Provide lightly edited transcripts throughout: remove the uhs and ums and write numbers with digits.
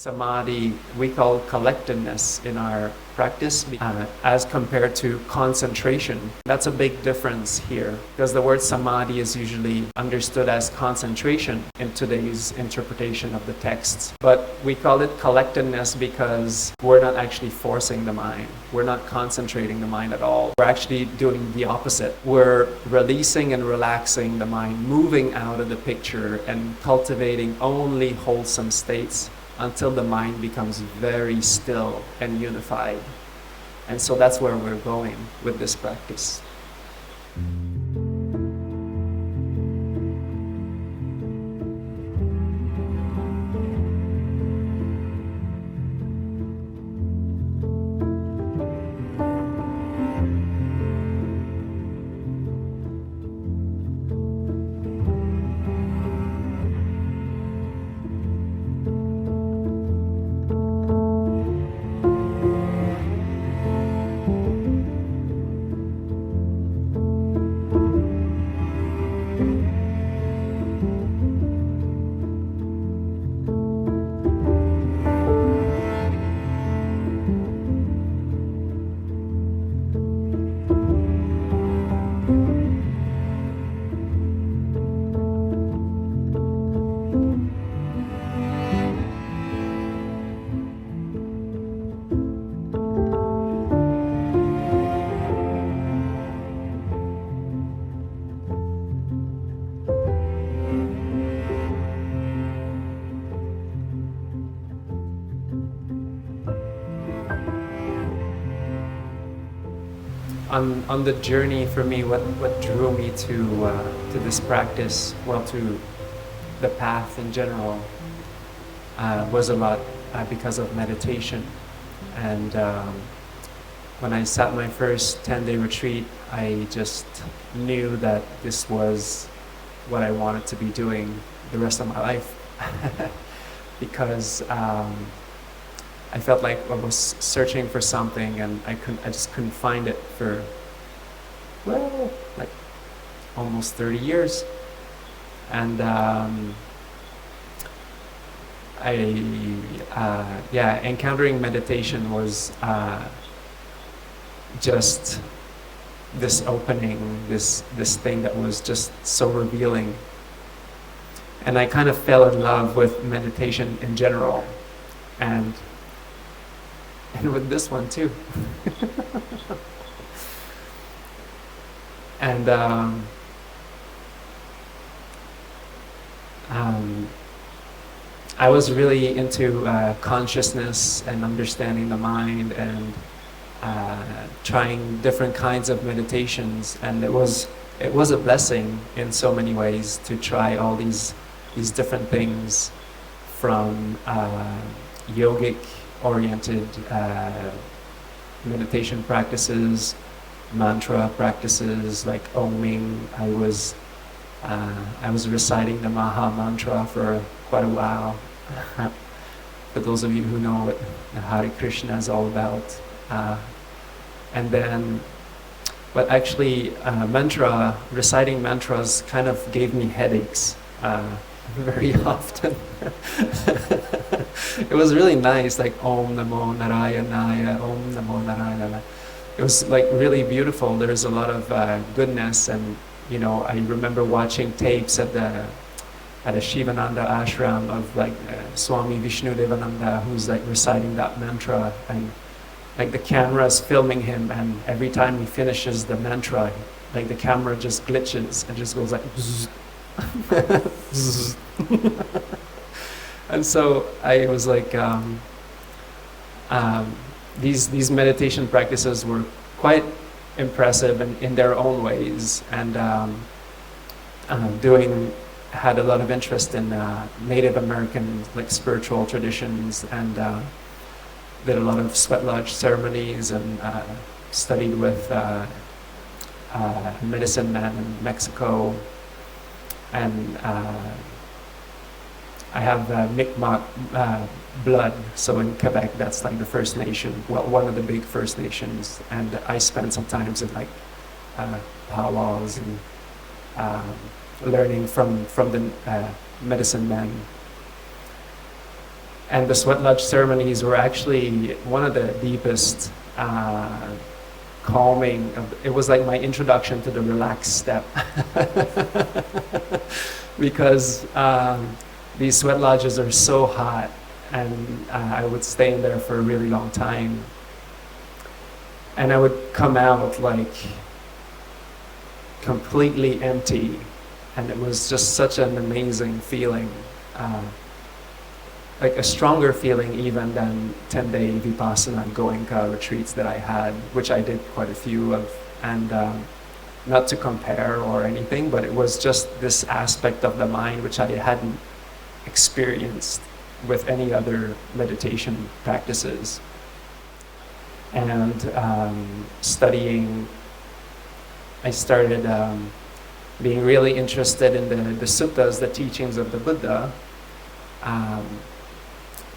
Samadhi we call collectedness in our practice as compared to concentration. That's a big difference here, because the word samadhi is usually understood as concentration in today's interpretation of the texts. But we call it collectedness because we're not actually forcing the mind. We're not concentrating the mind at all. We're actually doing the opposite. We're releasing and relaxing the mind, moving out of the picture and cultivating only wholesome states until the mind becomes very still and unified. And so that's where we're going with this practice. On the journey for me, what drew me to this practice, well, to the path in general, was a lot because of meditation. And when I sat my first 10-day retreat, I just knew that this was what I wanted to be doing the rest of my life. Because I felt like I was searching for something and I just couldn't find it for, well, like almost 30 years. And encountering meditation was just this opening, this thing that was just so revealing. And I kind of fell in love with meditation in general, and with this one too. And I was really into consciousness and understanding the mind and trying different kinds of meditations, and it was a blessing in so many ways to try all these different things, from yogic oriented meditation practices, mantra practices like Oming. I was reciting the Maha Mantra for quite a while. For those of you who know what Hare Krishna is all about. And then, but actually reciting mantras kind of gave me headaches very often. It was really nice, like Om Namo Narayanaya, Om Namo Narayana. It was like really beautiful. There's a lot of goodness, and I remember watching tapes at a Shivananda ashram of like Swami Vishnudevananda, who's like reciting that mantra, and like the camera is filming him, and every time he finishes the mantra, like the camera just glitches and just goes like zzz. Zzz. And so I was like, these meditation practices were quite impressive in their own ways, and had a lot of interest in Native American like spiritual traditions, and did a lot of sweat lodge ceremonies, and studied with medicine men in Mexico, and I have Mi'kmaq blood, so in Quebec that's like the First Nation, well, one of the big First Nations, and I spent some times in like powwows and learning from the medicine men. And the sweat lodge ceremonies were actually one of the deepest calming. It was like my introduction to the relaxed step. Because these sweat lodges are so hot, and I would stay in there for a really long time. And I would come out like completely empty, and it was just such an amazing feeling. Like a stronger feeling even than 10-day Vipassanā Goenka retreats that I had, which I did quite a few of, and not to compare or anything, but it was just this aspect of the mind which I hadn't experienced with any other meditation practices. And studying, I started being really interested in the suttas, the teachings of the Buddha.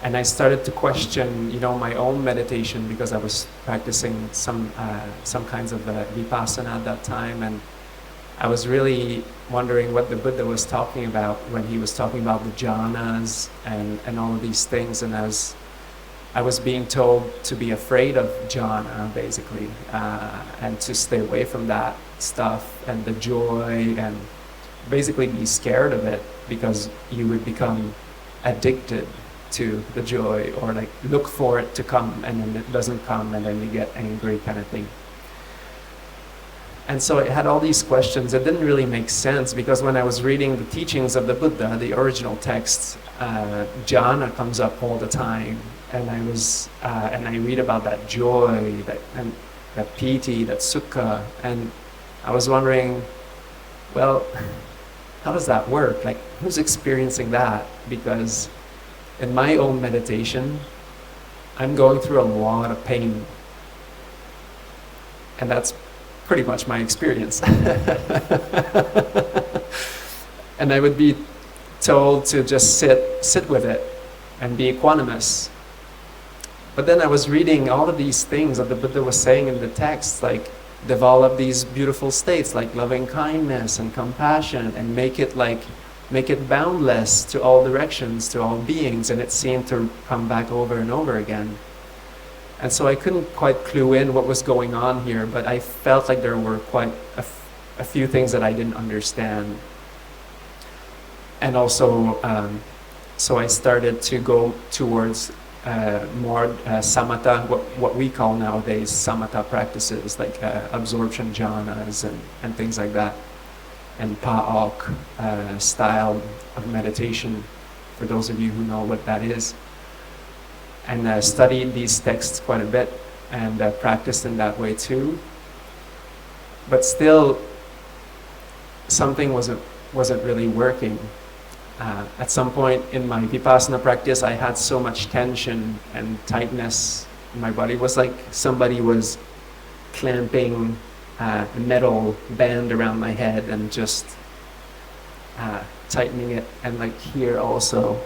And I started to question, my own meditation, because I was practicing some kinds of Vipassana at that time, and I was really wondering what the Buddha was talking about when he was talking about the jhanas and all of these things. And as I was being told to be afraid of jhana, basically, and to stay away from that stuff and the joy, and basically be scared of it, because you would become addicted to the joy, or like look for it to come, and then it doesn't come, and then you get angry, kind of thing. And so it had all these questions. It didn't really make sense, because when I was reading the teachings of the Buddha, the original texts, jhana comes up all the time, and I read about that joy, that piti, that sukha, and I was wondering, well, how does that work? Like, who's experiencing that? Because in my own meditation, I'm going through a lot of pain. And that's pretty much my experience. And I would be told to just sit with it and be equanimous. But then I was reading all of these things that the Buddha was saying in the text, like develop these beautiful states like loving kindness and compassion, and make it boundless to all directions, to all beings, and it seemed to come back over and over again. And so I couldn't quite clue in what was going on here, but I felt like there were quite a few things that I didn't understand. And also, so I started to go towards more samatha, what we call nowadays samatha practices, like absorption jhanas and things like that, and pa'ok style of meditation, for those of you who know what that is. And studied these texts quite a bit, and practiced in that way too. But still, something wasn't really working. At some point in my Vipassana practice, I had so much tension and tightness in my body. It was like somebody was clamping a metal band around my head and just tightening it, and like here also.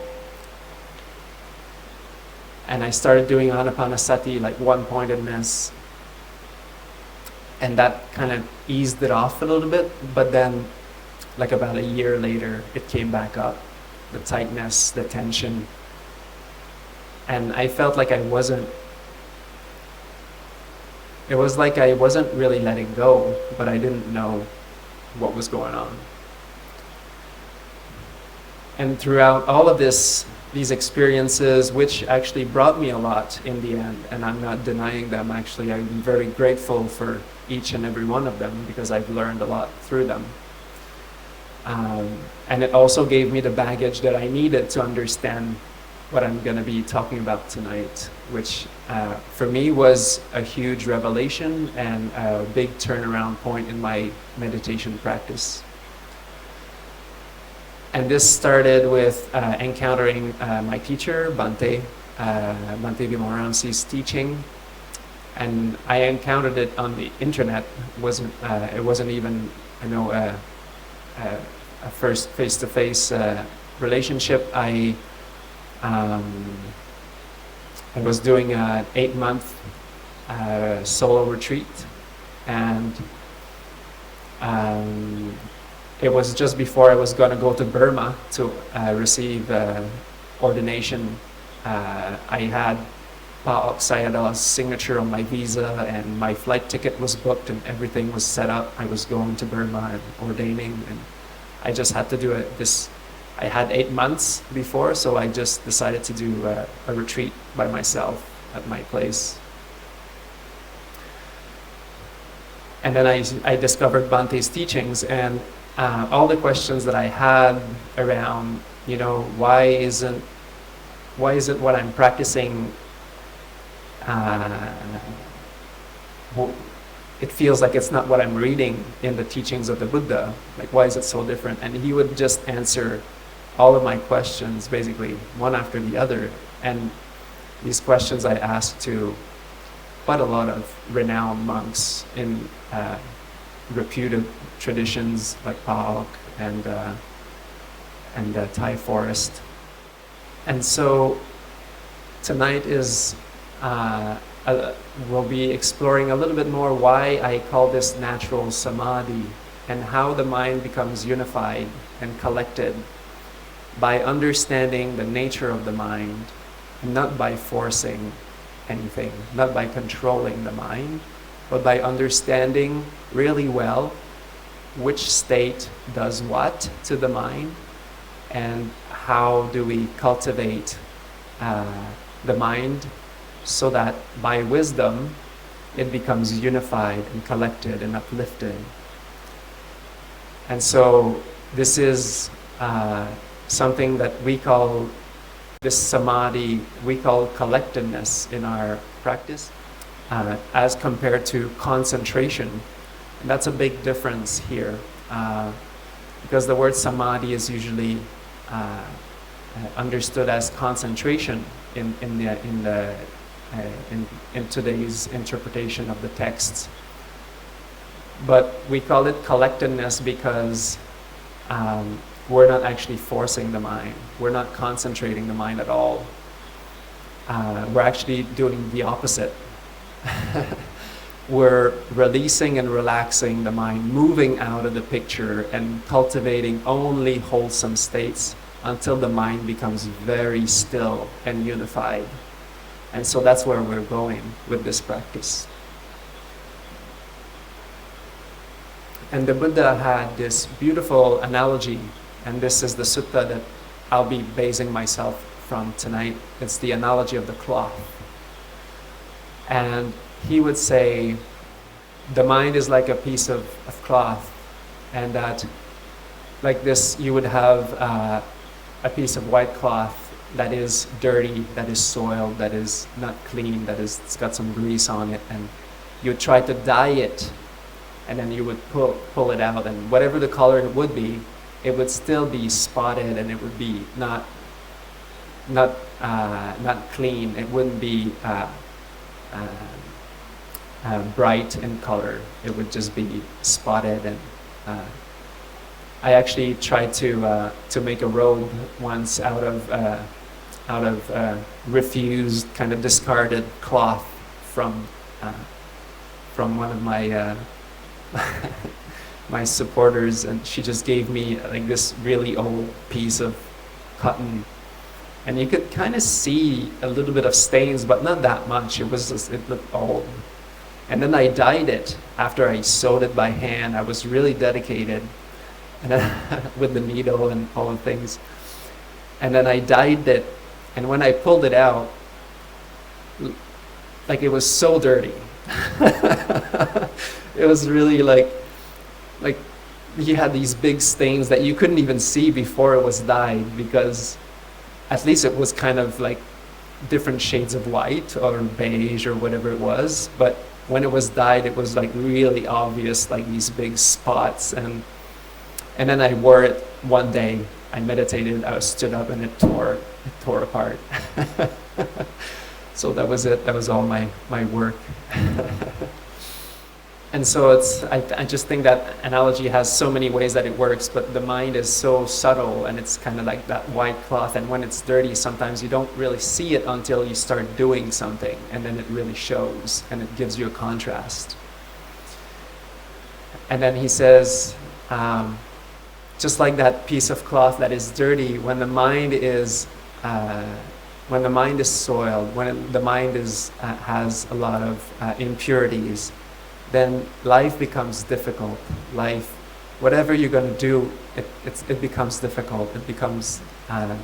And I started doing anapanasati, like one-pointedness, and that kind of eased it off a little bit. But then, like about a year later, it came back up, the tightness, the tension. And I felt like it was like I wasn't really letting go, but I didn't know what was going on. And throughout all of these experiences, which actually brought me a lot in the end, and I'm not denying them, actually, I'm very grateful for each and every one of them, because I've learned a lot through them. And it also gave me the baggage that I needed to understand what I'm going to be talking about tonight, which for me was a huge revelation and a big turnaround point in my meditation practice. And this started with encountering my teacher, Bhante Vimalaramsi's teaching. And I encountered it on the internet. It wasn't even, a first face-to-face relationship. I was doing an 8-month solo retreat, and it was just before I was going to go to Burma to receive ordination I had Pa Sayadaw's signature on my visa, and my flight ticket was booked, and everything was set up. I was going to Burma and ordaining, and I just had to do it. I had 8 months before, so I just decided to do a retreat by myself at my place. And then I discovered Bhante's teachings, and all the questions that I had around, why isn't what I'm practicing, it feels like it's not what I'm reading in the teachings of the Buddha. Like, why is it so different? And he would just answer all of my questions, basically, one after the other. And these questions I asked to quite a lot of renowned monks in reputed traditions like Pa and Thai Forest. And so tonight is we'll be exploring a little bit more why I call this natural samadhi, and how the mind becomes unified and collected by understanding the nature of the mind, and not by forcing anything, not by controlling the mind, but by understanding really well which state does what to the mind, and how do we cultivate the mind so that by wisdom it becomes unified and collected and uplifted. And so this is something that we call, this samadhi, we call collectedness in our practice, as compared to concentration. And that's a big difference here, because the word samadhi is usually understood as concentration in today's interpretation of the texts. But we call it collectedness because we're not actually forcing the mind. We're not concentrating the mind at all. We're actually doing the opposite. We're releasing and relaxing the mind, moving out of the picture and cultivating only wholesome states until the mind becomes very still and unified. And so that's where we're going with this practice. And the Buddha had this beautiful analogy, and this is the sutta that I'll be basing myself from tonight. It's the analogy of the cloth. And he would say, the mind is like a piece of cloth, and that, like this, you would have a piece of white cloth that is dirty, that is soiled, that is not clean, it's got some grease on it, and you would try to dye it, and then you would pull it out, and whatever the color it would be, it would still be spotted, and it would be not clean. It wouldn't be bright in color. It would just be spotted. And I actually tried to make a robe once out of refused, kind of discarded cloth from one of my my supporters, and she just gave me like this really old piece of cotton, and you could kind of see a little bit of stains, but not that much. It looked old. And then I dyed it after I sewed it by hand. I was really dedicated, and with the needle and all the things. And then I dyed it, and when I pulled it out, like, it was so dirty. It was really like you had these big stains that you couldn't even see before it was dyed, because at least it was kind of like different shades of white or beige or whatever it was. But when it was dyed, it was like really obvious, like these big spots. And then I wore it one day. I meditated, I stood up, and it tore apart. So that was it. That was all my work. And so I just think that analogy has so many ways that it works, but the mind is so subtle, and it's kind of like that white cloth, and when it's dirty, sometimes you don't really see it until you start doing something, and then it really shows, and it gives you a contrast. And then he says, just like that piece of cloth that is dirty, when the mind is when the mind is soiled, when the mind is has a lot of impurities, then life becomes difficult. Life, whatever you're going to do, it becomes difficult. It becomes not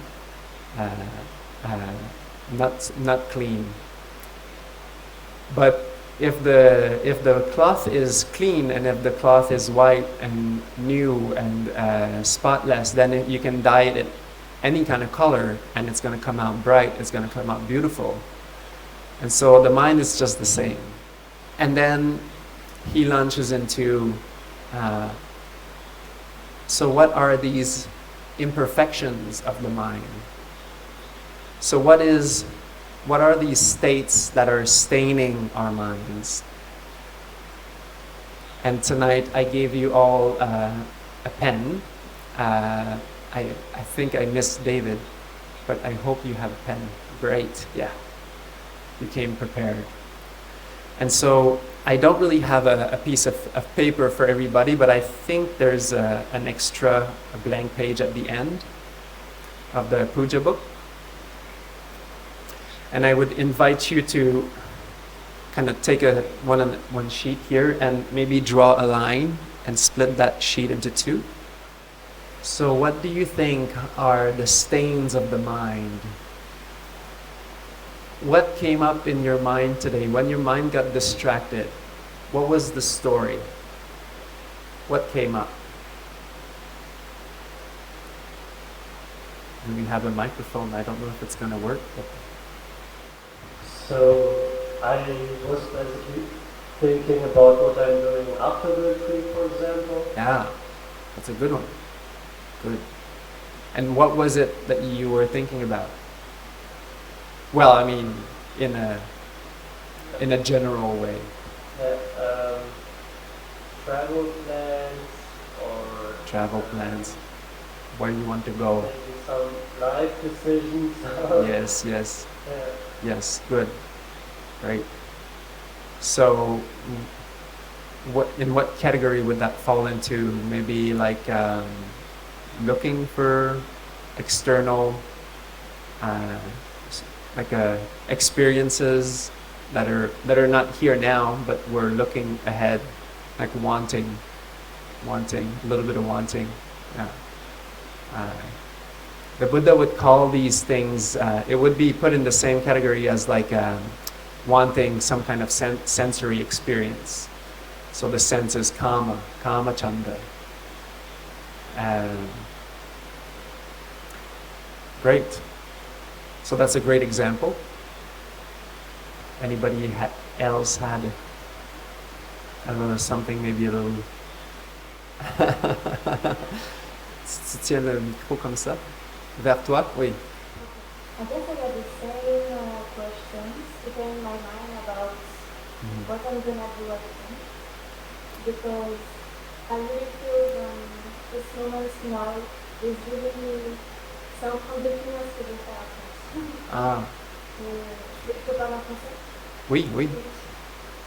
clean. But if the cloth is clean and if the cloth is white and new and spotless, then you can dye it any kind of color and it's going to come out bright, it's going to come out beautiful. And so the mind is just the same. And then he launches into, so what are these imperfections of the mind? So what are these states that are staining our minds? And tonight I gave you all a pen. I think I missed David, but I hope you have a pen. Great, yeah. You came prepared. And so I don't really have a piece of paper for everybody, but I think there's an extra blank page at the end of the puja book. And I would invite you to kind of take one sheet here and maybe draw a line and split that sheet into two. So what do you think are the stains of the mind? What came up in your mind today? When your mind got distracted, what was the story? What came up? And we have a microphone. I don't know if it's going to work. But so I was basically thinking about what I'm doing after the retreat, for example. Yeah, that's a good one. Good. And what was it that you were thinking about? Well, I mean, in a general way. Travel plans or travel plans, where you want to go. Maybe some life decisions. Yes. Yeah. Yes, good. Great. So, in what category would that fall into? Maybe like looking for external experiences that are not here now, but we're looking ahead, like wanting, a little bit of wanting. Yeah. The Buddha would call these things, it would be put in the same category as like wanting some kind of sensory experience. So the sense is kama chanda. Great. So that's a great example. Anybody else had, I don't know, something maybe a little... Tu tiens le micro comme ça, vers toi, oui. I guess I got the same questions keeping in my mind about what I'm gonna do at the end, because I really feel this moment now is really self-forgiveness to the faire. Ah. Je peux parler en français? Oui.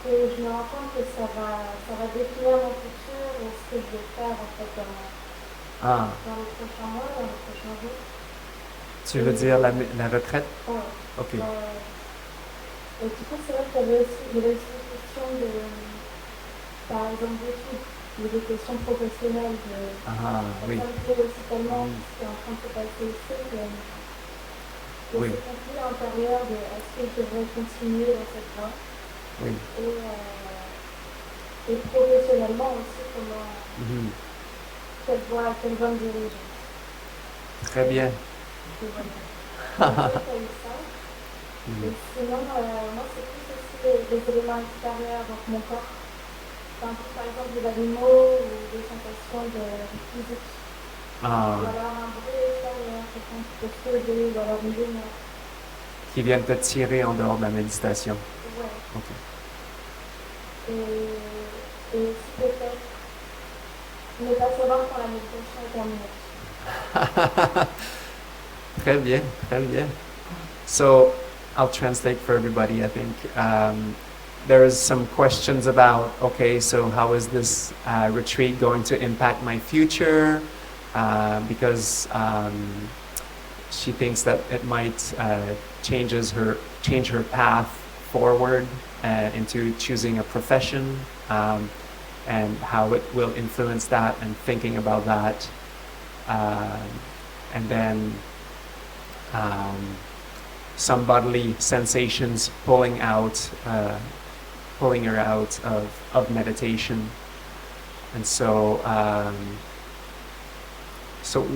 Et je me rends compte que ça va définir mon futur et ce que je vais faire en fait dans les prochains mois, dans les prochains jours. Tu veux dire la retraite? Ouais. Ok. Et du coup, c'est vrai qu'il y avait aussi des questions de, par exemple, d'études, ou des questions professionnelles. Oui. Ça me plaît aussi tellement ce qui est en train de se passer ici. Oui. Ce conflit intérieur de est-ce que je devrais continuer dans cette voie? Oui. Et professionnellement aussi, comment, quelle voie me diriger. Très bien. Et sinon, moi, c'est plus aussi les éléments extérieurs, donc mon corps. Par exemple, des animaux ou des sensations de physique. Ou alors un bruit extérieur, quelqu'un qui peut se lever, ou alors une lumière. Qui viennent te tirer en dehors de la méditation. Ouais. Ok. Et si peut-être ne pas savoir quand la méditation est terminée. Très bien. So, I'll translate for everybody, I think. There's some questions about, okay, so how is this retreat going to impact my future? Because she thinks that it might change her path forward into choosing a profession, and how it will influence that, and thinking about that, and then some bodily sensations pulling her out of meditation. And so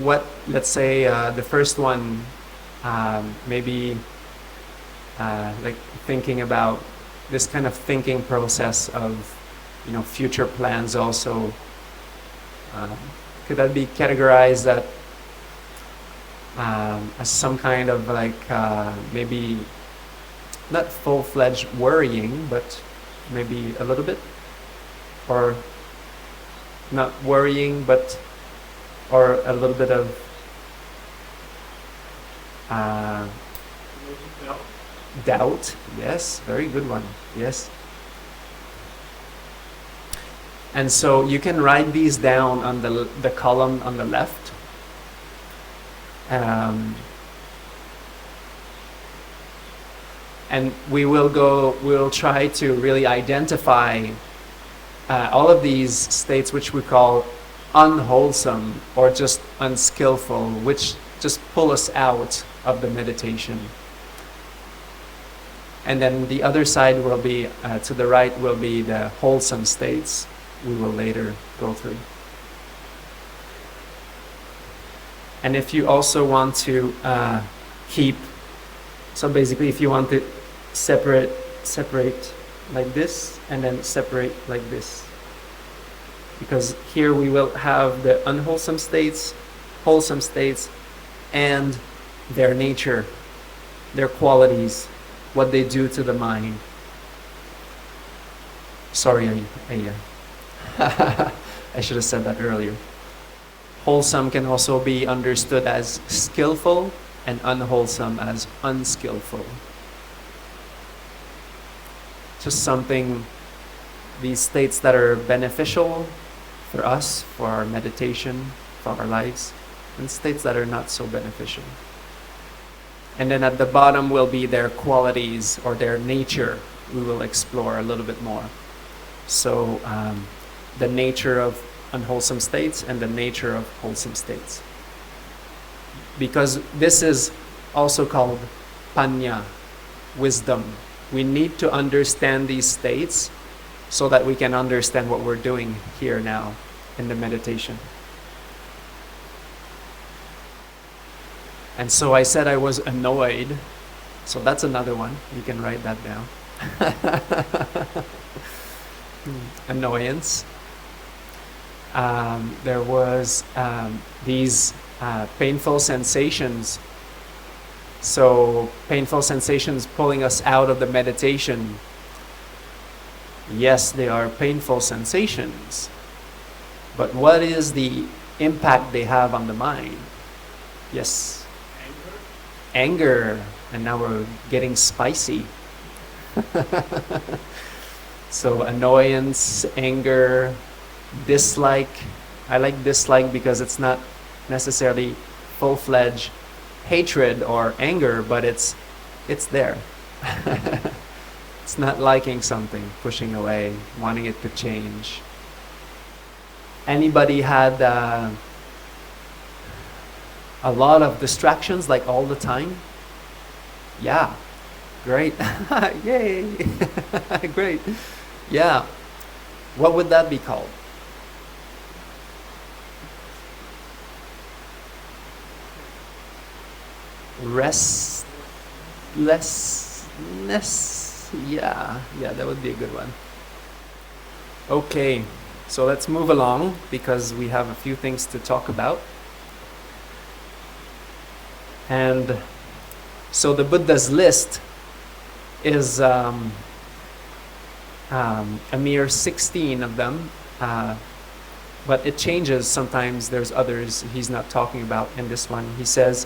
what, let's say the first one, maybe like thinking about this kind of thinking process of, future plans also. Could that be categorized that as some kind of like maybe not full-fledged worrying, but maybe a little bit, or not worrying, but or a little bit of doubt. Yes, very good one. Yes. And so you can write these down on the column on the left. And we'll try to really identify all of these states which we call unwholesome or just unskillful, which just pull us out of the meditation. And then the other side will be, to the right, will be the wholesome states we will later go through. And if you also want to so basically if you want to separate like this and then separate like this. Because here we will have the unwholesome states, wholesome states, and their nature, their qualities, what they do to the mind. Sorry, I should have said that earlier. Wholesome can also be understood as skillful, and unwholesome as unskillful. Just something, these states that are beneficial for us, for our meditation, for our lives, and states that are not so beneficial. And then at the bottom will be their qualities or their nature. We will explore a little bit more. So the nature of unwholesome states and the nature of wholesome states. Because this is also called panya, wisdom. We need to understand these states so that we can understand what we're doing here now in the meditation. And so I said I was annoyed, so that's another one. You can write that down. Annoyance. There was these painful sensations. So painful sensations pulling us out of the meditation. Yes, they are painful sensations, but what is the impact they have on the mind? Yes. Anger. And now we're getting spicy. So annoyance, anger, dislike. I like dislike because it's not necessarily full-fledged hatred or anger, but it's there. It's not liking something, pushing away, wanting it to change. Anybody had a lot of distractions, like all the time? Yeah, great. Yay. Great. Yeah. What would that be called? Restlessness. Yeah, that would be a good one. Okay, so let's move along because we have a few things to talk about. And so the Buddha's list is a mere 16 of them, but it changes. Sometimes there's others he's not talking about in this one. He says,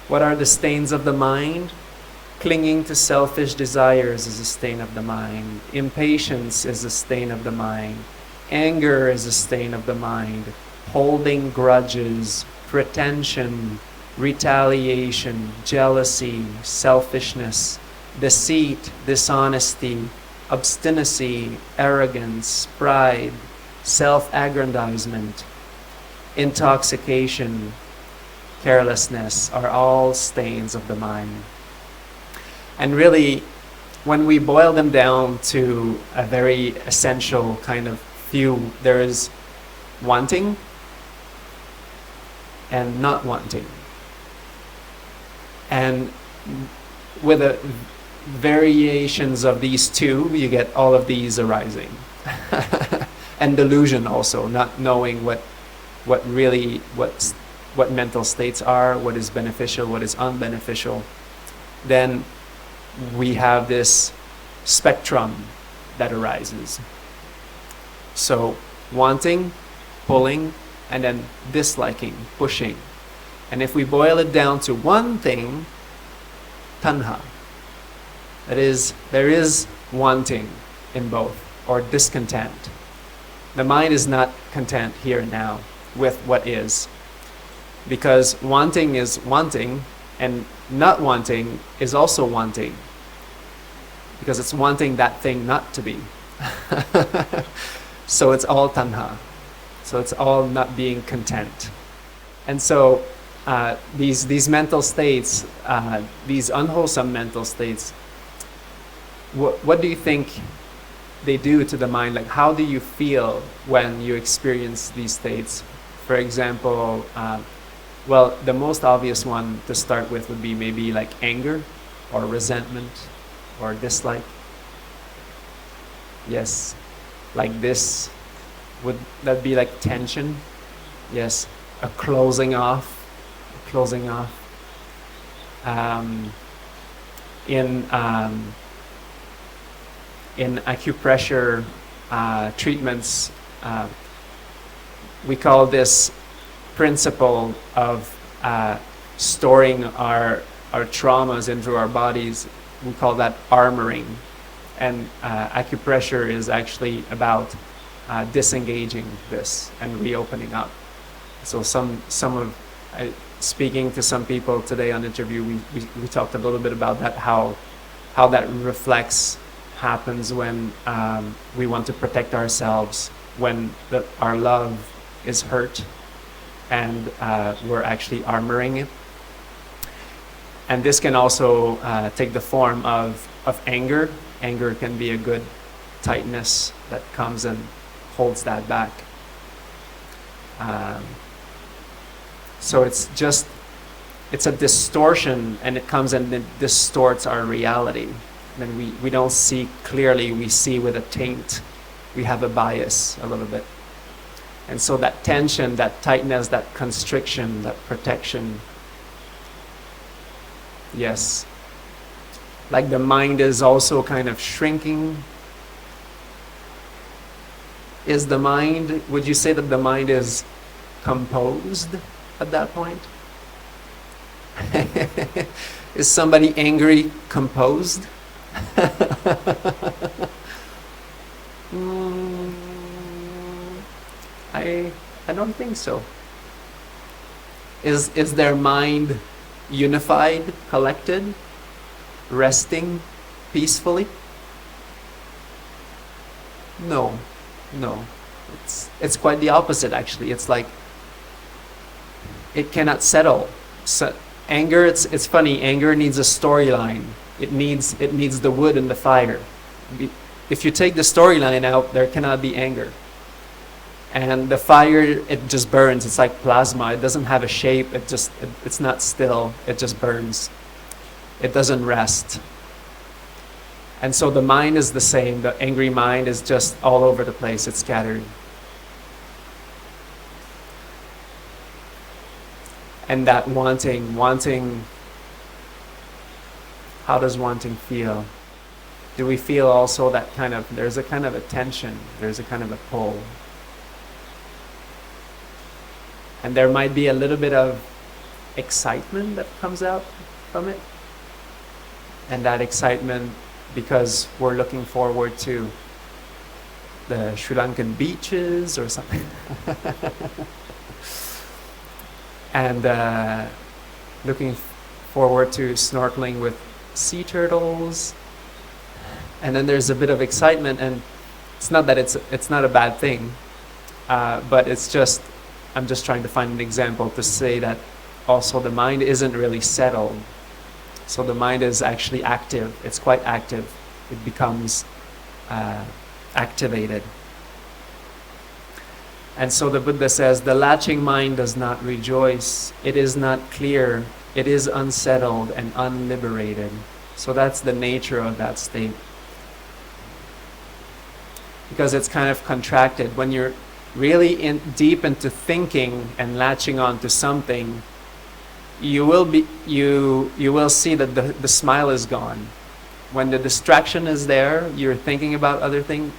what are the stains of the mind? Clinging to selfish desires is a stain of the mind. Impatience is a stain of the mind. Anger is a stain of the mind. Holding grudges, pretension, retaliation, jealousy, selfishness, deceit, dishonesty, obstinacy, arrogance, pride, self-aggrandizement, intoxication, carelessness are all stains of the mind. And really, when we boil them down to a very essential kind of few, there is wanting and not wanting. And with the variations of these two, you get all of these arising. And delusion also, not knowing what mental states are, what is beneficial, what is unbeneficial. Then we have this spectrum that arises. So wanting, pulling, and then disliking, pushing. And if we boil it down to one thing, tanha. That is, there is wanting in both, or discontent. The mind is not content here and now with what is. Because wanting is wanting, and not wanting is also wanting. Because it's wanting that thing not to be. So it's all tanha. So it's all not being content. And so these mental states, these unwholesome mental states, what do you think they do to the mind? Like, how do you feel when you experience these states? For example, well, the most obvious one to start with would be maybe like anger or resentment or dislike. Yes, like this. Would that be like tension? Yes, a closing off. In acupressure treatments, we call this principle of storing our traumas into our bodies, we call that armoring. And acupressure is actually about disengaging this and reopening up. So speaking to some people today on interview, we talked a little bit about that, how that reflects happens when we want to protect ourselves, when our love is hurt, and we're actually armoring it. And this can also take the form of anger. Anger can be a good tightness that comes and holds that back. So it's a distortion, and it comes and it distorts our reality. Then we don't see clearly, we see with a taint. We have a bias a little bit. And so that tension, that tightness, that constriction, that protection, yes. Like the mind is also kind of shrinking. Would you say that the mind is composed at that point? Is somebody angry composed? I don't think so. Is their mind unified, collected, resting peacefully? No. It's quite the opposite, actually. It's like it cannot settle. So anger, it's funny. Anger needs a storyline. It needs the wood and the fire. If you take the storyline out, there cannot be anger. And the fire, it just burns. It's like plasma. It doesn't have a shape. It's not still. It just burns. It doesn't rest. And so the mind is the same. The angry mind is just all over the place. It's scattered. And that wanting, how does wanting feel? Do we feel also that there's a kind of a tension, there's a kind of a pull? And there might be a little bit of excitement that comes out from it. And that excitement, because we're looking forward to the Sri Lankan beaches or something. And looking forward to snorkeling with sea turtles. And then there's a bit of excitement, and it's not that it's not a bad thing, but it's just, I'm just trying to find an example to say that also the mind isn't really settled. So the mind is actually active. It's quite active. It becomes activated. And so the Buddha says, the latching mind does not rejoice. It is not clear. It is unsettled and unliberated. So that's the nature of that state. Because it's kind of contracted. When you're really deep into thinking and latching on to something, you will see that the smile is gone. When the distraction is there, you're thinking about other things,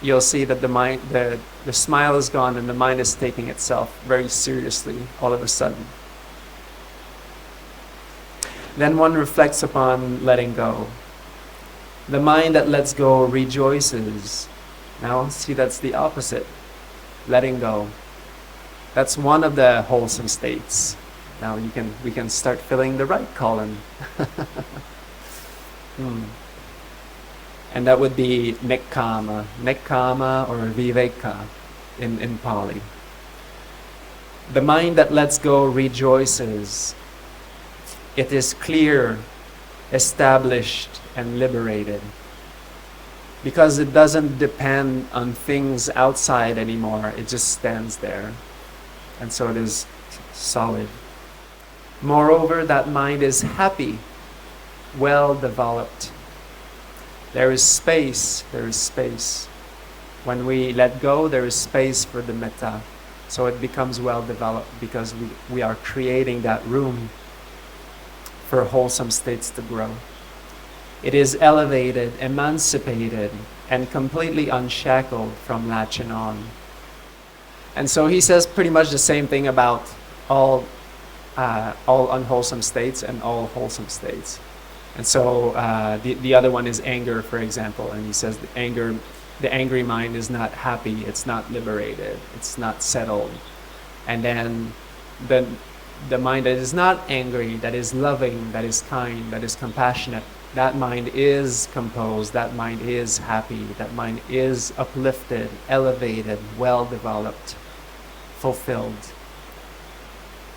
you'll see that the smile is gone and the mind is taking itself very seriously all of a sudden. Then one reflects upon letting go. The mind that lets go rejoices. Now see, that's the opposite. Letting go. That's one of the wholesome states. Now we can start filling the right column. And that would be nekkhamma or viveka in Pali. The mind that lets go rejoices. It is clear, established, and liberated. Because it doesn't depend on things outside anymore, it just stands there. And so it is solid. Moreover, that mind is happy, well developed. There is space. When we let go, there is space for the metta. So it becomes well developed because we are creating that room for wholesome states to grow. It is elevated, emancipated, and completely unshackled from latching on. And so he says pretty much the same thing about all unwholesome states and all wholesome states. And so the other one is anger, for example, and he says the angry mind is not happy, it's not liberated, it's not settled. And then the mind that is not angry, that is loving, that is kind, that is compassionate, that mind is composed, that mind is happy, that mind is uplifted, elevated, well developed, fulfilled.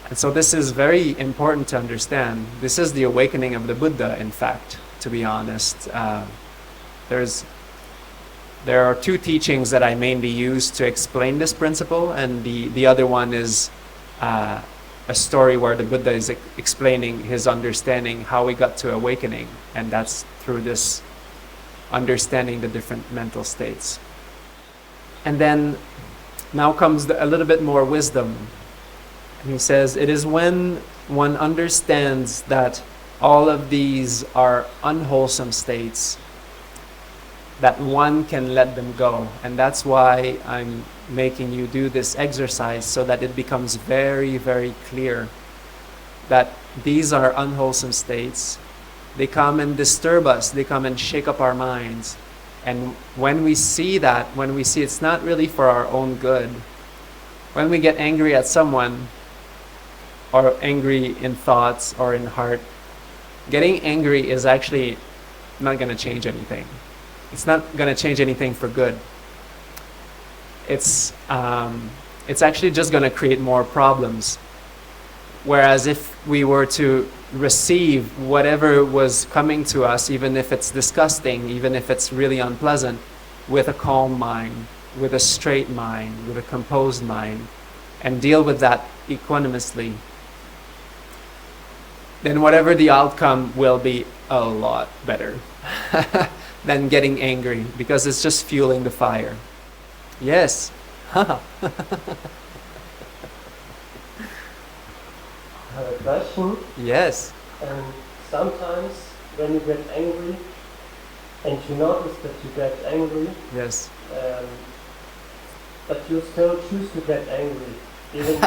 And so this is very important to understand. This is the awakening of the Buddha, in fact, to be honest. There are two teachings that I mainly use to explain this principle, and the other one is a story where the Buddha is explaining his understanding, how we got to awakening, and that's through this understanding the different mental states. And then now comes a little bit more wisdom. And he says, it is when one understands that all of these are unwholesome states that one can let them go. And that's why I'm making you do this exercise, so that it becomes very, very clear that these are unwholesome states. They come and disturb us, they come and shake up our minds. And when we see that, when we see it's not really for our own good, when we get angry at someone, or angry in thoughts or in heart, getting angry is actually not going to change anything. It's not going to change anything for good. It's actually just going to create more problems. Whereas if we were to receive whatever was coming to us, even if it's disgusting, even if it's really unpleasant, with a calm mind, with a straight mind, with a composed mind, and deal with that equanimously, then whatever the outcome will be a lot better than getting angry, because it's just fueling the fire. Yes. I have a question. Yes. And sometimes when you get angry and you notice that you get angry, Yes. but you still choose to get angry, even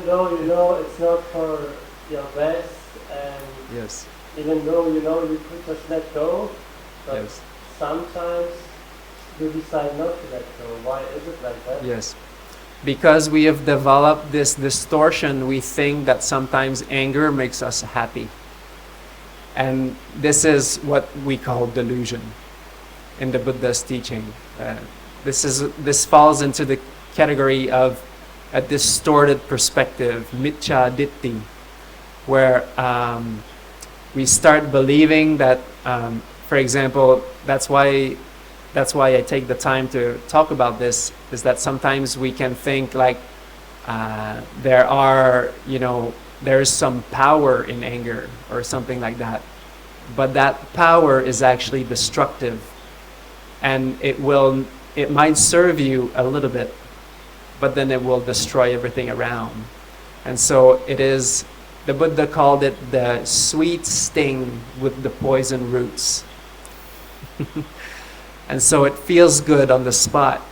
though you know it's not for your best, and Yes. even though you know you could just let go, but Yes. sometimes you decide not to let go. Why is it like that? Yes. because we have developed this distortion, we think that sometimes anger makes us happy. And this is what we call delusion in the Buddha's teaching. This falls into the category of a distorted perspective, micca ditti, where we start believing that, for example, that's why I take the time to talk about this, is that sometimes we can think like there's some power in anger or something like that. But that power is actually destructive, and it might serve you a little bit, but then it will destroy everything around. And so it is, the Buddha called it the sweet sting with the poison roots. And so it feels good on the spot,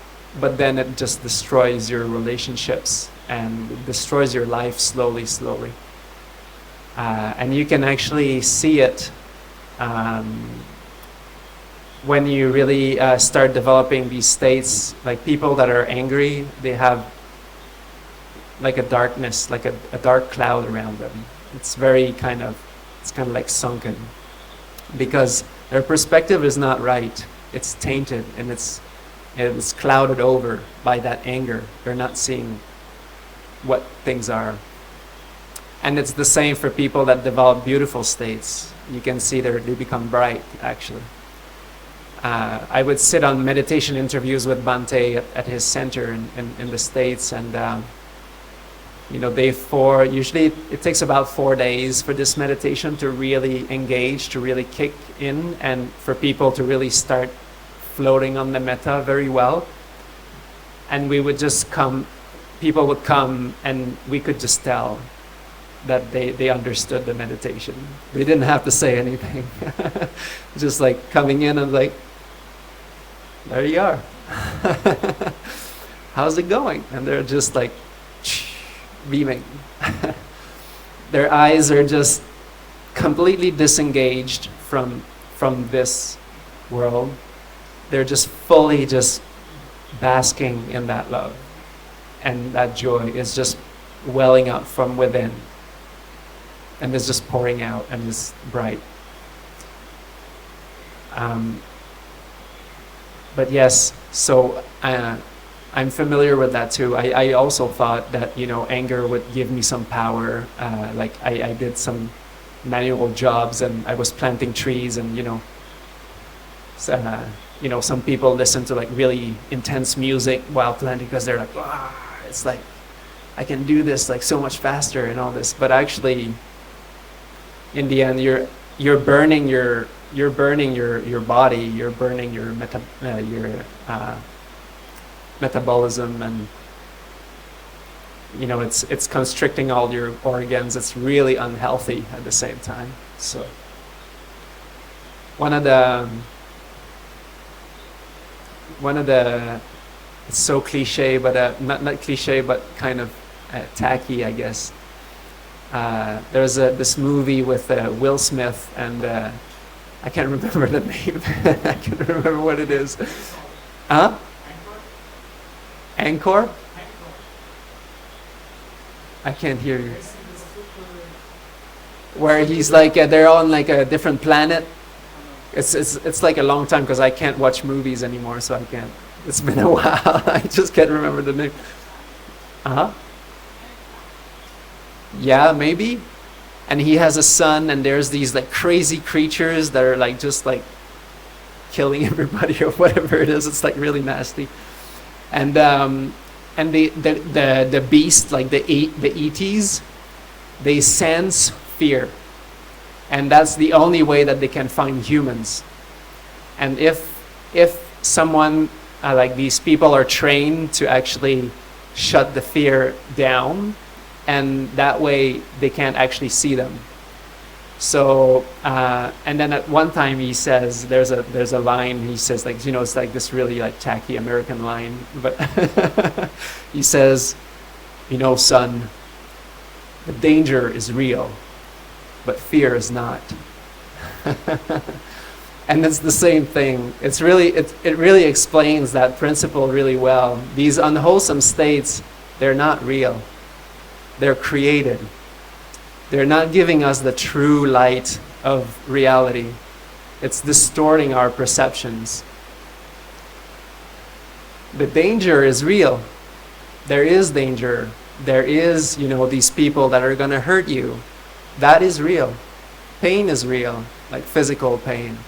but then it just destroys your relationships and destroys your life slowly. And you can actually see it when you really start developing these states. Like people that are angry, they have like a darkness, like a dark cloud around them. It's kind of like sunken, because their perspective is not right. It's tainted, and it's clouded over by that anger. They're not seeing what things are. And it's the same for people that develop beautiful states. You can see they become bright, actually. I would sit on meditation interviews with Bhante at his center in the States, and usually it takes about 4 days for this meditation to really engage, to really kick in, and for people to really start floating on the metta very well. And we would just people would come, and we could just tell that they understood the meditation. We didn't have to say anything. Just like coming in and like, there you are. How's it going? And they're just like beaming. Their eyes are just completely disengaged from this world. They're just fully just basking in that love, and that joy is just welling up from within, and it's just pouring out, and it's bright. But yes, so I'm familiar with that too. I also thought that anger would give me some power. Like I did some manual jobs, and I was planting trees, and some people listen to like really intense music while planting, because they're like, wow, it's like I can do this like so much faster and all this. But actually, in the end, you're burning your body, you're burning your metabolism, and it's constricting all your organs. It's really unhealthy at the same time. So one of the it's so cliche, but not cliche, but kind of tacky, I guess. There's this movie with Will Smith, and I can't remember the name. I can't remember what it is. Huh? Angkor? I can't hear you. Where he's like, they're on like a different planet. It's like a long time, because I can't watch movies anymore, so I can't. It's been a while. I just can't remember the name. Yeah, maybe. And he has a son, and there's these like crazy creatures that are like just like killing everybody or whatever it is. It's like really nasty. And the beast, like the ETs, they sense fear, and that's the only way that they can find humans. And if someone like these people are trained to actually shut the fear down, and that way they can't actually see them. So and then at one time he says, there's a line, he says, like, it's like this really like tacky American line, but he says, son, the danger is real, but fear is not. And it's the same thing. It really explains that principle really well. These unwholesome states, They're not real. They're created. They're not giving us the true light of reality. It's distorting our perceptions. The danger is real. There is danger. There is, these people that are going to hurt you. That is real. Pain is real, like physical pain.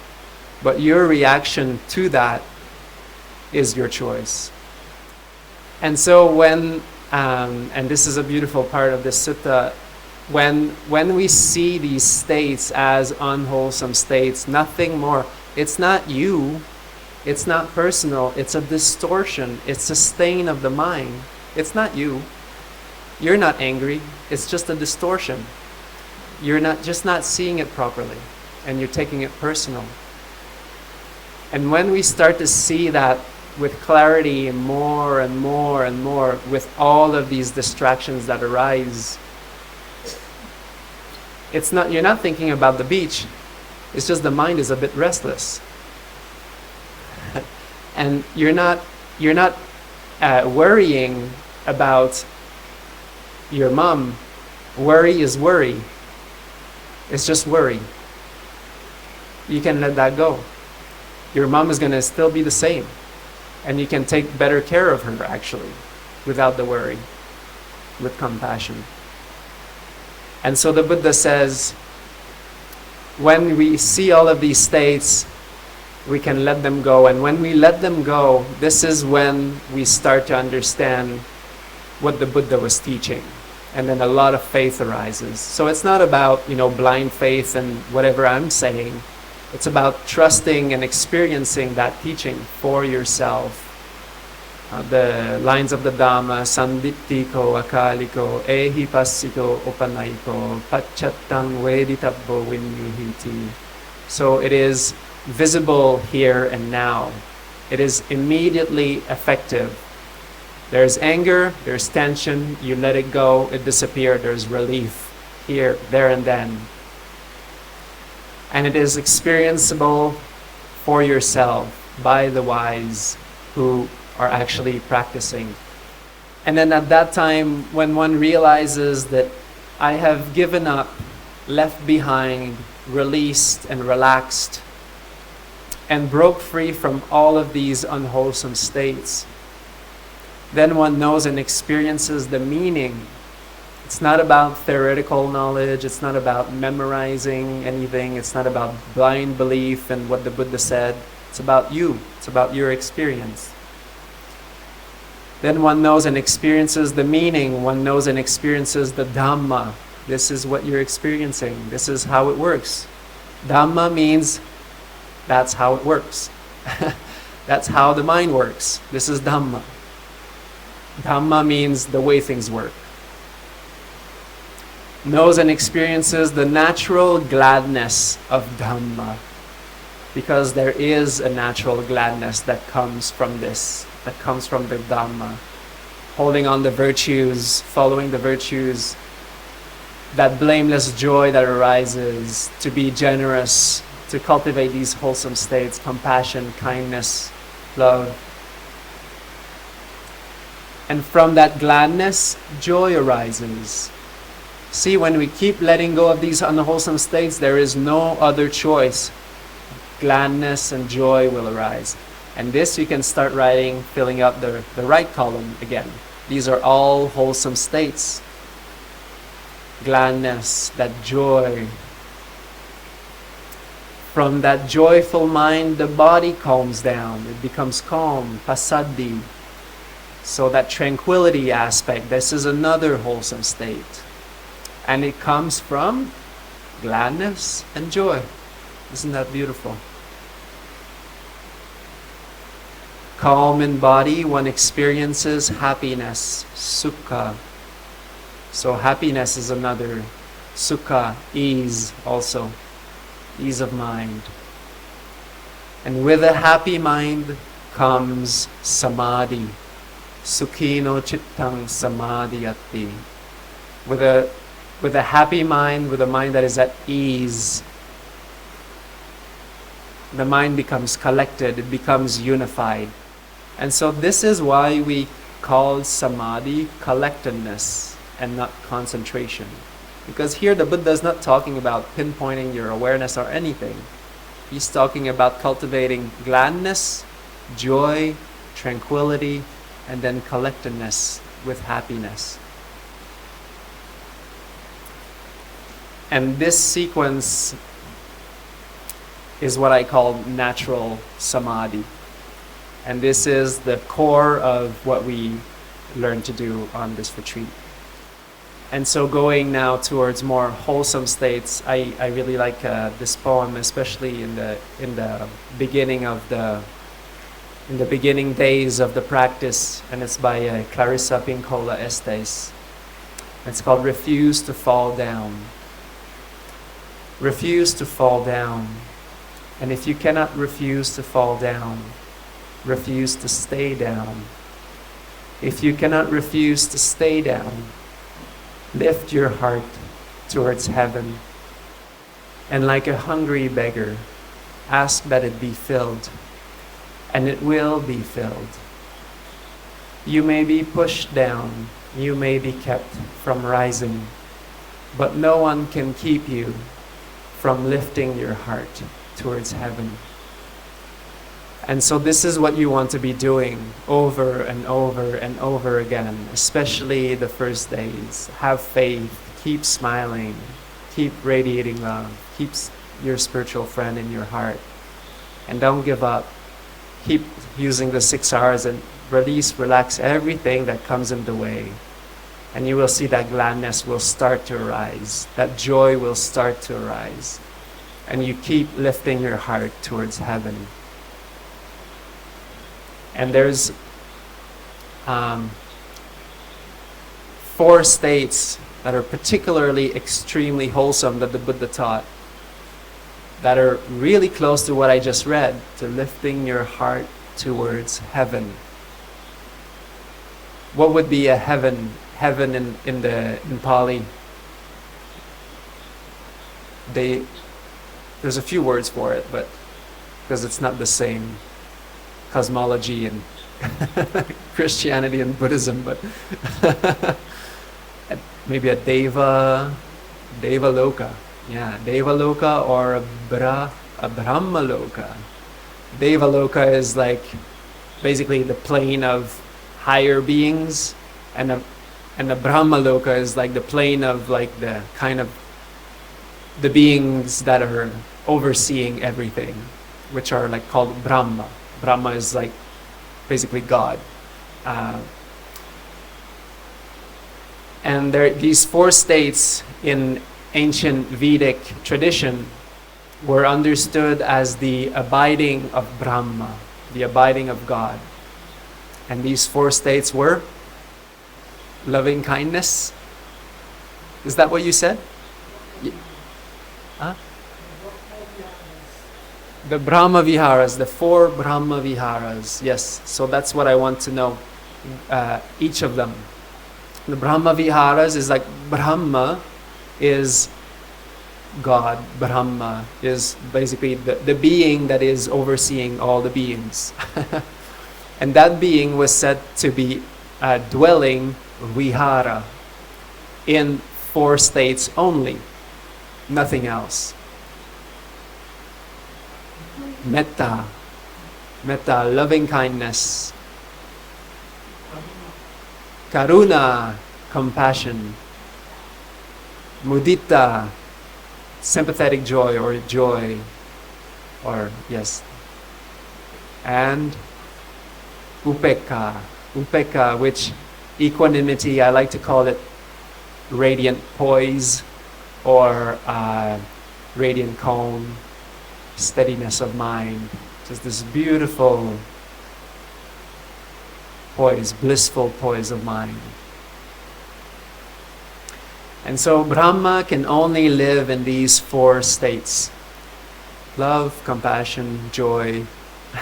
But your reaction to that is your choice. And so when, and this is a beautiful part of this sutta, when we see these states as unwholesome states, nothing more, it's not you, it's not personal, it's a distortion, it's a stain of the mind. It's not you. You're not angry, it's just a distortion. You're just not seeing it properly, and you're taking it personal. And when we start to see that with clarity more and more and more, with all of these distractions that arise, you're not thinking about the beach, it's just the mind is a bit restless. And you're not worrying about your mom. Worry is worry. It's just worry. You can let that go. Your mom is going to still be the same. And you can take better care of her, actually, without the worry, with compassion. And so the Buddha says, when we see all of these states, we can let them go. And when we let them go, this is when we start to understand what the Buddha was teaching. And then a lot of faith arises. So it's not about, blind faith and whatever I'm saying. It's about trusting and experiencing that teaching for yourself. The lines of the Dhamma, Sandittiko, Akaliko, Ehipassito, Opanaiko, Pachattang Veditabbo Vinyuhiti. So it is visible here and now. It is immediately effective. There's anger, there's tension, you let it go, it disappears, there's relief here, there and then. And it is experienceable for yourself by the wise who are actually practicing. And then at that time, when one realizes that I have given up, left behind, released and relaxed, and broke free from all of these unwholesome states, then one knows and experiences the meaning. It's not about theoretical knowledge, it's not about memorizing anything, it's not about blind belief and what the Buddha said. It's about you, it's about your experience. Then one knows and experiences the meaning, one knows and experiences the Dhamma. This is what you're experiencing, this is how it works. Dhamma means that's how it works. That's how the mind works. This is Dhamma. Dhamma means the way things work. Knows and experiences the natural gladness of Dhamma. Because there is a natural gladness that comes from this, that comes from the Dhamma. Holding on the virtues, following the virtues, that blameless joy that arises, to be generous, to cultivate these wholesome states, compassion, kindness, love. And from that gladness, joy arises. See, when we keep letting go of these unwholesome states, there is no other choice. Gladness and joy will arise. And this you can start writing, filling up the right column again. These are all wholesome states. Gladness, that joy. From that joyful mind, the body calms down. It becomes calm, passaddhi. So that tranquility aspect, this is another wholesome state. And it comes from gladness and joy. Isn't that beautiful? Calm in body, one experiences happiness, sukha. So happiness is another. Sukha, ease also. Ease of mind. And with a happy mind comes samadhi. Sukhino chittang samadhiyati. With a happy mind, with a mind that is at ease, the mind becomes collected, it becomes unified. And so this is why we called Samadhi collectedness and not concentration. Because here the Buddha is not talking about pinpointing your awareness or anything. He's talking about cultivating gladness, joy, tranquility, and then collectedness with happiness. And this sequence is what I call natural samadhi. And this is the core of what we learn to do on this retreat. And so going now towards more wholesome states, I really like this poem, especially in the beginning of in the beginning days of the practice, and it's by Clarissa Pinkola Estes. It's called Refuse to Fall Down. Refuse to fall down. And if you cannot refuse to fall down, refuse to stay down. If you cannot refuse to stay down, lift your heart towards heaven. And like a hungry beggar, ask that it be filled. And it will be filled. You may be pushed down, you may be kept from rising, but no one can keep you from lifting your heart towards heaven. And so this is what you want to be doing over and over and over again, especially the first days. Have faith, keep smiling, keep radiating love, keep your spiritual friend in your heart, and don't give up. Keep using the 6 hours and release, relax everything that comes in the way. And you will see that gladness will start to arise. That joy will start to arise. And you keep lifting your heart towards heaven. And there's 4 states that are particularly extremely wholesome that the Buddha taught, that are really close to what I just read, to lifting your heart towards heaven. What would be a heaven? Heaven in Pali. There's a few words for it, but because it's not the same cosmology in Christianity and Buddhism, but maybe a Deva Loka. Yeah, Devaloka or a Brahmaloka. Devaloka is like basically the plane of higher beings, and the Brahmaloka is like the plane of like the kind of the beings that are overseeing everything, which are like called Brahma. Brahma is like basically God. And these 4 states in ancient Vedic tradition were understood as the abiding of Brahma, the abiding of God. And these 4 states were loving kindness. Is that what you said? Huh? The Brahmavihāras, the 4 Brahmavihāras. Yes, so that's what I want to know. Each of them. The Brahmavihāras is like Brahma is God. Brahma is basically the being that is overseeing all the beings. And that being was said to be dwelling vihara in 4 states only, nothing else. Metta, loving kindness. Karuna, compassion. Muditā, sympathetic joy or joy, or yes. And upeka, which equanimity, I like to call it radiant poise or radiant calm, steadiness of mind. Just this beautiful poise, blissful poise of mind. And so Brahma can only live in these 4 states: love, compassion, joy,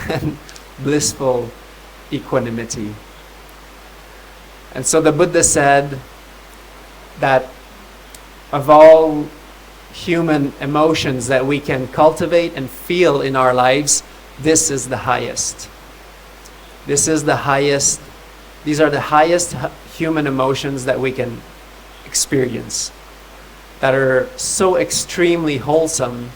and blissful equanimity. And so the Buddha said that of all human emotions that we can cultivate and feel in our lives, this is the highest. This is the highest These are the highest human emotions that we can experience, that are so extremely wholesome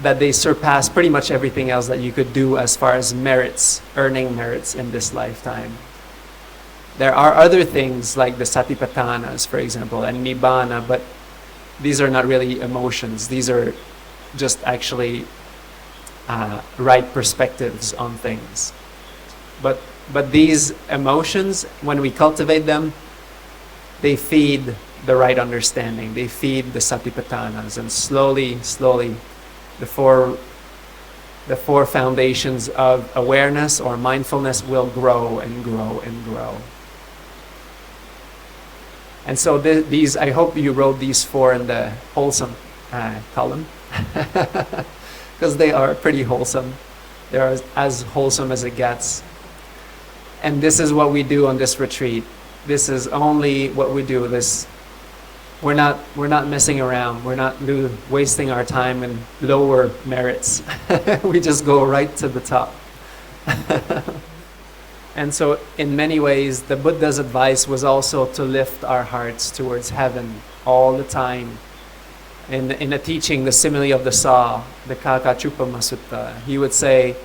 that they surpass pretty much everything else that you could do as far as merits, earning merits in this lifetime. There are other things like the Satipatthanas, for example, and Nibbana, but these are not really emotions. These are just actually right perspectives on things. But these emotions, when we cultivate them, they feed the right understanding. They feed the Satipatthanas, and slowly, the four foundations of awareness or mindfulness will grow and grow and grow. And so these, I hope you wrote these 4 in the wholesome column, because they are pretty wholesome. They're as wholesome as it gets. And this is what we do on this retreat. This is only what we do. We're not messing around. We're not wasting our time in lower merits. We just go right to the top. And so in many ways, the Buddha's advice was also to lift our hearts towards heaven all the time. In a teaching, the simile of the saw, the Kakachupama Sutta, he would say,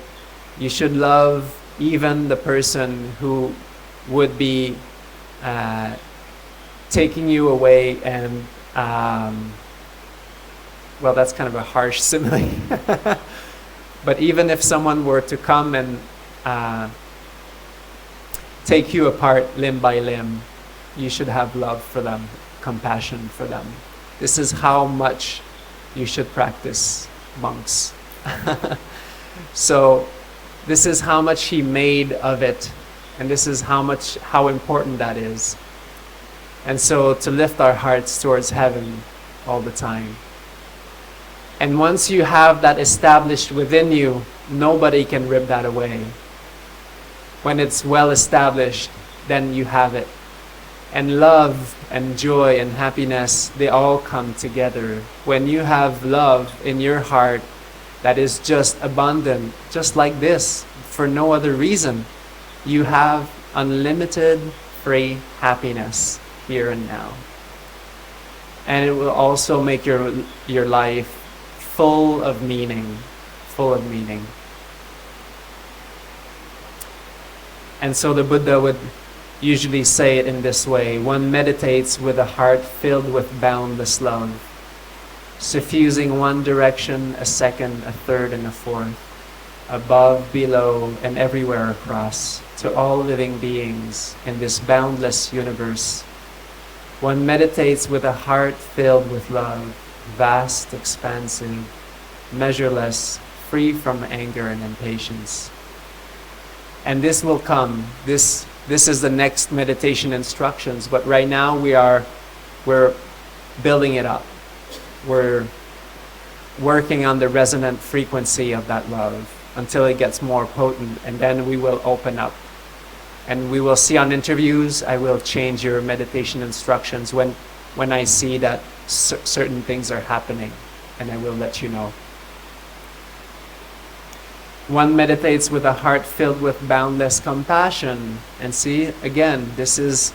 you should love even the person who would be taking you away and, well, that's kind of a harsh simile. But even if someone were to come and take you apart limb by limb, you should have love for them, compassion for them. This is how much you should practice, monks. So this is how much he made of it, and this is how important that is. And so to lift our hearts towards heaven all the time. And once you have that established within you, nobody can rip that away. When it's well established, then you have it. And love and joy and happiness, they all come together. When you have love in your heart that is just abundant, just like this, for no other reason, you have unlimited free happiness here and now. And it will also make your life full of meaning, full of meaning. And so the Buddha would usually say it in this way: one meditates with a heart filled with boundless love, suffusing one direction, a second, a third, and a fourth, above, below, and everywhere across, to all living beings in this boundless universe. One meditates with a heart filled with love, vast, expansive, measureless, free from anger and impatience. And this will come. This is the next meditation instructions, but right now we're building it up. We're working on the resonant frequency of that love until it gets more potent, and then we will open up. And we will see on interviews, I will change your meditation instructions when I see that certain things are happening, and I will let you know. One meditates with a heart filled with boundless compassion. And see, again, this is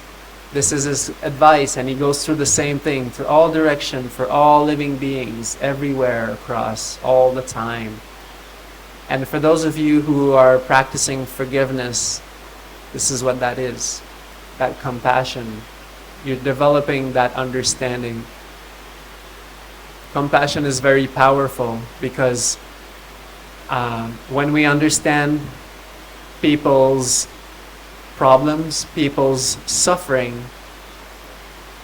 his advice, and he goes through the same thing, to all direction, for all living beings, everywhere, across, all the time. And for those of you who are practicing forgiveness, this is what that is, that compassion. You're developing that understanding. Compassion is very powerful because when we understand people's problems, people's suffering,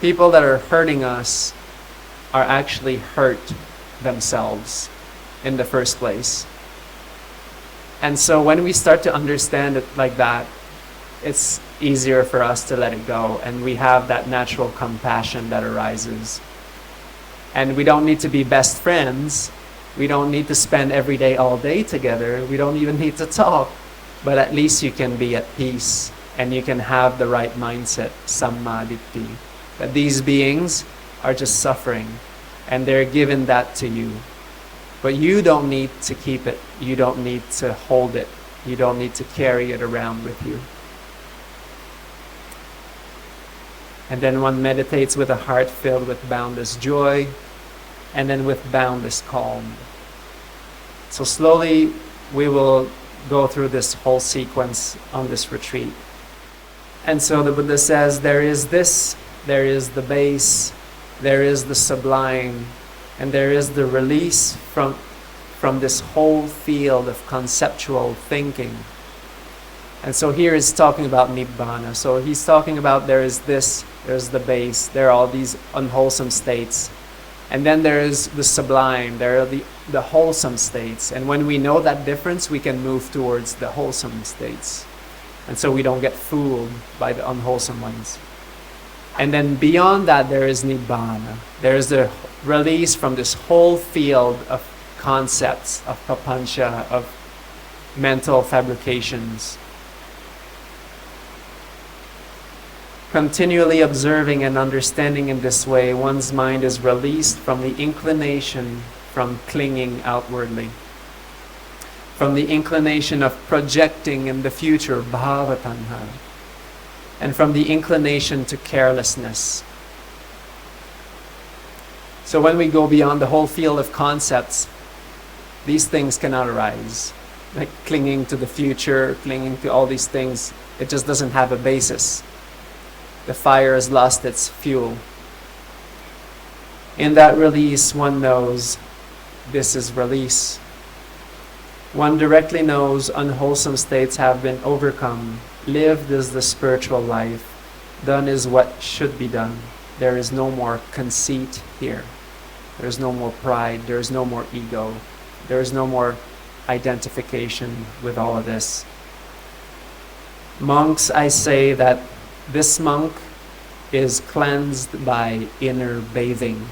people that are hurting us are actually hurt themselves in the first place. And so when we start to understand it like that, it's easier for us to let it go, and we have that natural compassion that arises. And we don't need to be best friends. We don't need to spend every day all day together. We don't even need to talk. But at least you can be at peace, and you can have the right mindset, Samādhi, that these beings are just suffering, and they're given that to you. But you don't need to keep it. You don't need to hold it. You don't need to carry it around with you. And then one meditates with a heart filled with boundless joy, and then with boundless calm. So slowly we will go through this whole sequence on this retreat. And so the Buddha says there is this, there is the base, there is the sublime, and there is the release from this whole field of conceptual thinking. And so here he's talking about Nibbana. So he's talking about there is this, there's the base, there are all these unwholesome states. And then there is the sublime, there are the wholesome states. And when we know that difference, we can move towards the wholesome states. And so we don't get fooled by the unwholesome ones. And then beyond that, there is Nibbana. There is the release from this whole field of concepts, of papancha, of mental fabrications. Continually observing and understanding in this way, one's mind is released from the inclination from clinging outwardly, from the inclination of projecting in the future, bhavatanha, and from the inclination to carelessness. So when we go beyond the whole field of concepts, these things cannot arise. Like clinging to the future, clinging to all these things, it just doesn't have a basis. The fire has lost its fuel. In that release, one knows this is release. One directly knows unwholesome states have been overcome. Lived is the spiritual life. Done is what should be done. There is no more conceit here. There is no more pride. There is no more ego. There is no more identification with all of this. Monks, I say that this monk is cleansed by inner bathing.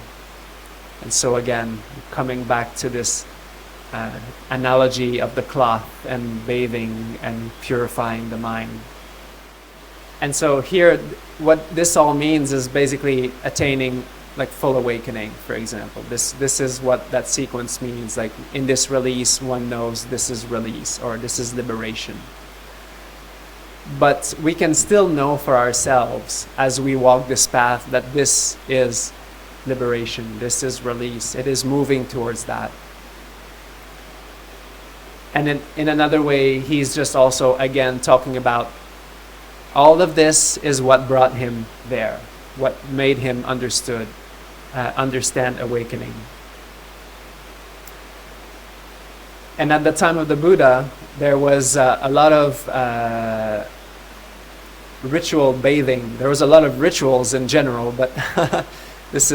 And so again, coming back to this analogy of the cloth and bathing and purifying the mind. And so here, what this all means is basically attaining like full awakening, for example. This is what that sequence means. Like in this release, one knows this is release or this is liberation. But we can still know for ourselves as we walk this path that this is liberation, this is release, it is moving towards that. And in another way, he's just also again talking about all of this is what brought him there, what made him understand awakening. And at the time of the Buddha, there was a lot of ritual bathing. There was a lot of rituals in general, but this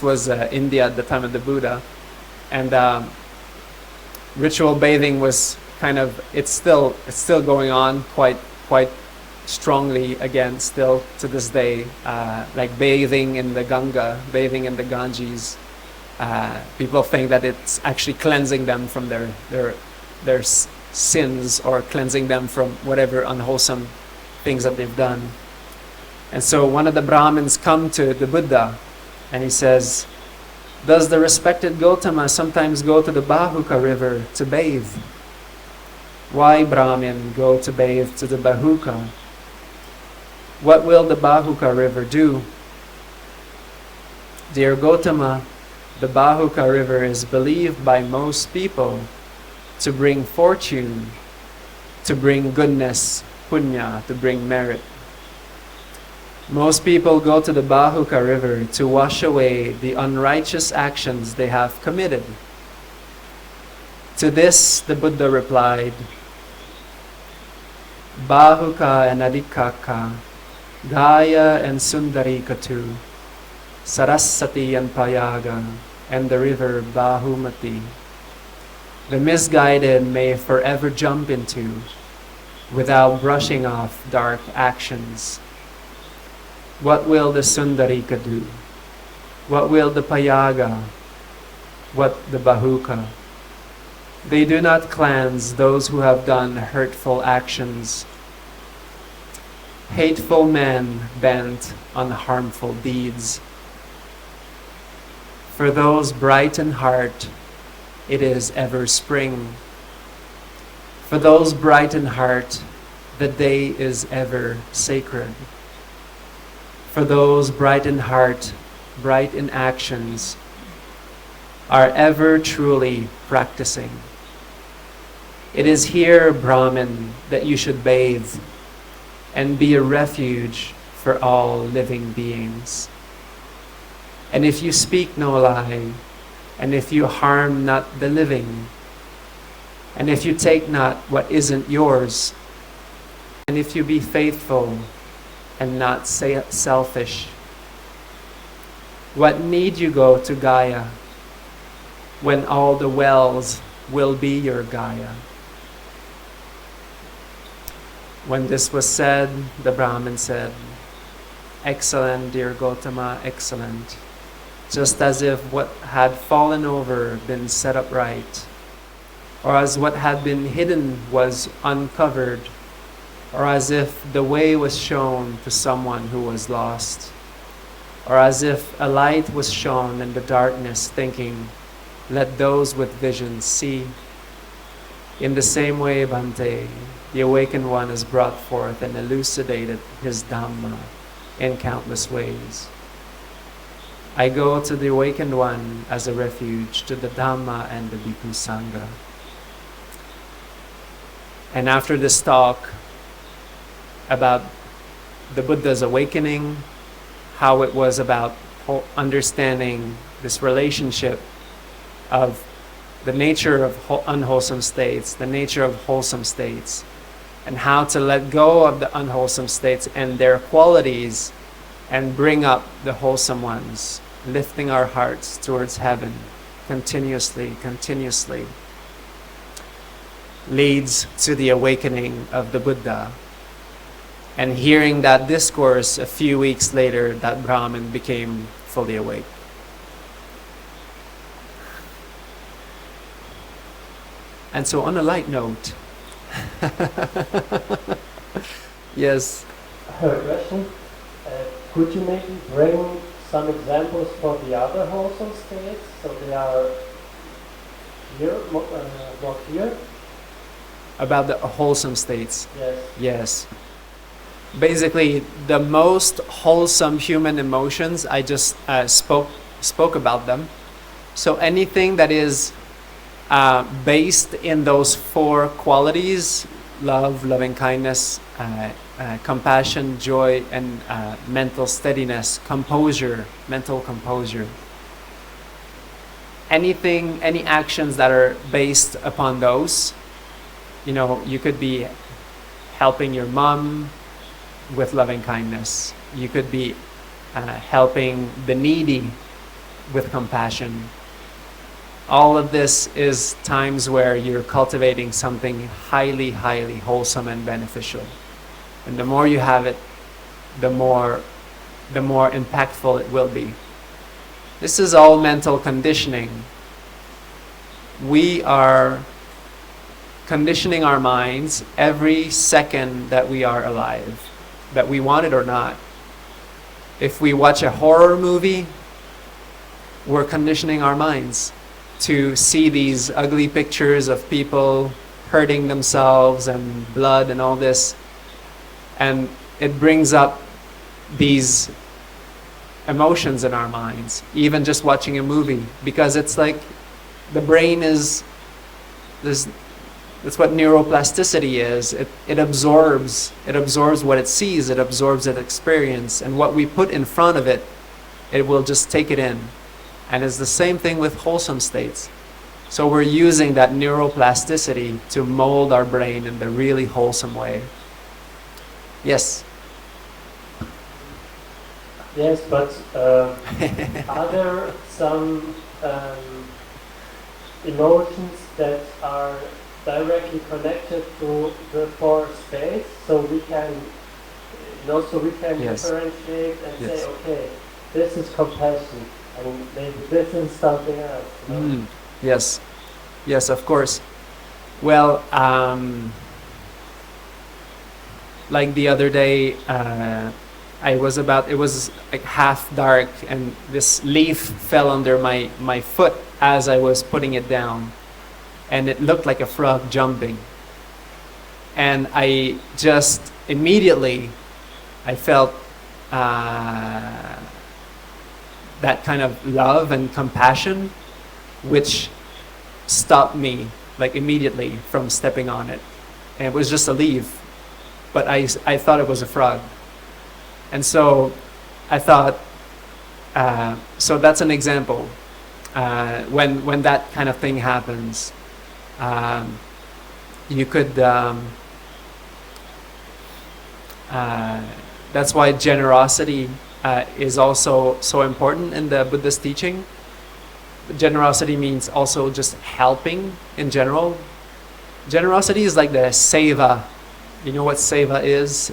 was India at the time of the Buddha, and ritual bathing was kind of it's still going on quite strongly again still to this day. Like bathing in the Ganga, bathing in the Ganges. People think that it's actually cleansing them from their sins or cleansing them from whatever unwholesome things that they've done. And so one of the Brahmins come to the Buddha and he says, does the respected Gautama sometimes go to the Bahuka river to bathe? Why, Brahmin, go to bathe to the Bahuka? What will the Bahuka river do? Dear Gautama, the Bahuka river is believed by most people to bring fortune, to bring goodness, punya, to bring merit. Most people go to the Bahuka river to wash away the unrighteous actions they have committed. To this the Buddha replied, Bahuka and Adikaka, Gaya and Sundarika too, Saraswati and Prayaga, and the river Bahumati. The misguided may forever jump into without brushing off dark actions. What will the Sundarika do? What will the Prayaga? What the Bahuka? They do not cleanse those who have done hurtful actions. Hateful men bent on harmful deeds. For those bright in heart, it is ever spring. For those bright in heart, the day is ever sacred. for those bright in heart, bright in actions, are ever truly practicing. It is here, Brahman, that you should bathe and be a refuge for all living beings. And if you speak no lie, and if you harm not the living, and if you take not what isn't yours, and if you be faithful and not selfish, what need you go to Gaya when all the wells will be your Gaya? When this was said, the Brahmin said, "Excellent, dear Gautama, excellent." Just as if what had fallen over been set up right, or as what had been hidden was uncovered, or as if the way was shown to someone who was lost, or as if a light was shown in the darkness, thinking, "Let those with vision see." In the same way, Bhante, the awakened one has brought forth and elucidated his Dhamma in countless ways. I go to the awakened one as a refuge to the Dhamma and the Vipassanā. And after this talk about the Buddha's awakening, how it was about understanding this relationship of the nature of unwholesome states, the nature of wholesome states, and how to let go of the unwholesome states and their qualities and bring up the wholesome ones, lifting our hearts towards heaven continuously, leads to the awakening of the Buddha. And hearing that discourse a few weeks later, that Brahmin became fully awake. And so on a light note, yes. I have a question. Could you maybe bring some examples for the other wholesome states, so they are clear, more clear? About the wholesome states? Yes. Yes. Basically, the most wholesome human emotions, I just spoke about them. So anything that is based in those four qualities: love, loving kindness, compassion, joy, and mental steadiness, composure, mental composure. Any actions that are based upon those, you could be helping your mom with loving kindness. You could be helping the needy with compassion. All of this is times where you're cultivating something highly, highly wholesome and beneficial. And the more you have it, the more impactful it will be. This is all mental conditioning. We are conditioning our minds every second that we are alive, that we want it or not. If we watch a horror movie, we're conditioning our minds to see these ugly pictures of people hurting themselves and blood and all this. And it brings up these emotions in our minds, even just watching a movie, because it's like the brain is this. That's what neuroplasticity is. It absorbs what it sees, it absorbs its experience, and what we put in front of it, it will just take it in. And it's the same thing with wholesome states. So we're using that neuroplasticity to mold our brain in the really wholesome way. Yes? Yes, but are there some emotions that are directly connected to the four states, so we can Yes. differentiate and Yes. say, okay, this is compassion, and maybe this is something else. Yes, yes, of course. Well, like the other day, it was like half dark, and this leaf fell under my foot as I was putting it down, and it looked like a frog jumping. And I just immediately, I felt that kind of love and compassion, which stopped me like immediately from stepping on it. And it was just a leaf, but I thought it was a frog. And so I thought, so that's an example. When that kind of thing happens, you could, that's why generosity is also so important in the Buddhist teaching. Generosity means also just helping in general. Generosity is like the Seva. You know what Seva is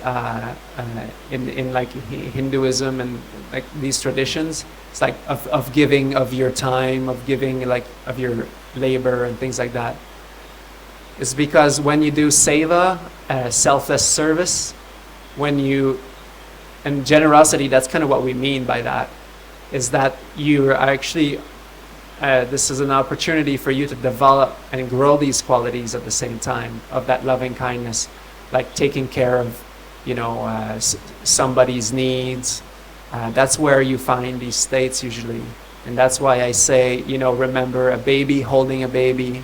in like Hinduism and like these traditions? It's like of giving of your time, of giving like of your labor and things like that. It's because when you do Seva, selfless service, and generosity, that's kind of what we mean by that, is that you are actually, this is an opportunity for you to develop and grow these qualities at the same time of that loving kindness, like taking care of, somebody's needs. That's where you find these states usually. And that's why I say, remember a baby holding a baby.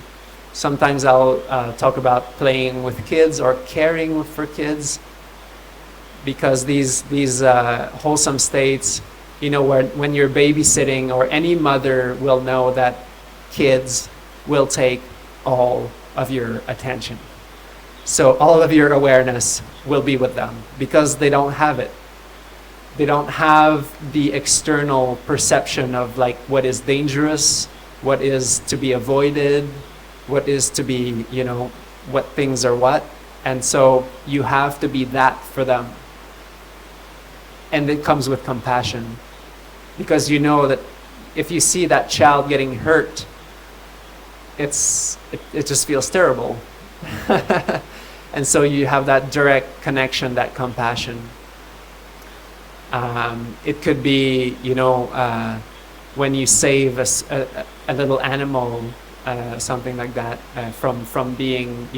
Sometimes I'll talk about playing with kids or caring for kids, because these wholesome states, when you're babysitting, or any mother will know that kids will take all of your attention. So all of your awareness will be with them because they don't have it. They don't have the external perception of like what is dangerous, what is to be avoided, what is to be, what things are what. And so you have to be that for them. And it comes with compassion, because you know that if you see that child getting hurt, it just feels terrible. And so you have that direct connection, that compassion. It could be, when you save a little animal, something like that, from being,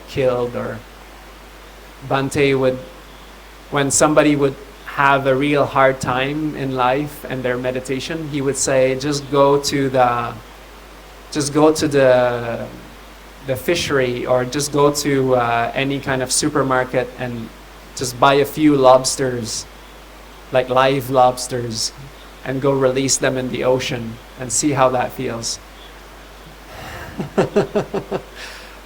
killed. Or Bhante would, when somebody would have a real hard time in life and their meditation, he would say, just go to the fishery, or just go to any kind of supermarket and just buy a few lobsters, like live lobsters, and go release them in the ocean and see how that feels.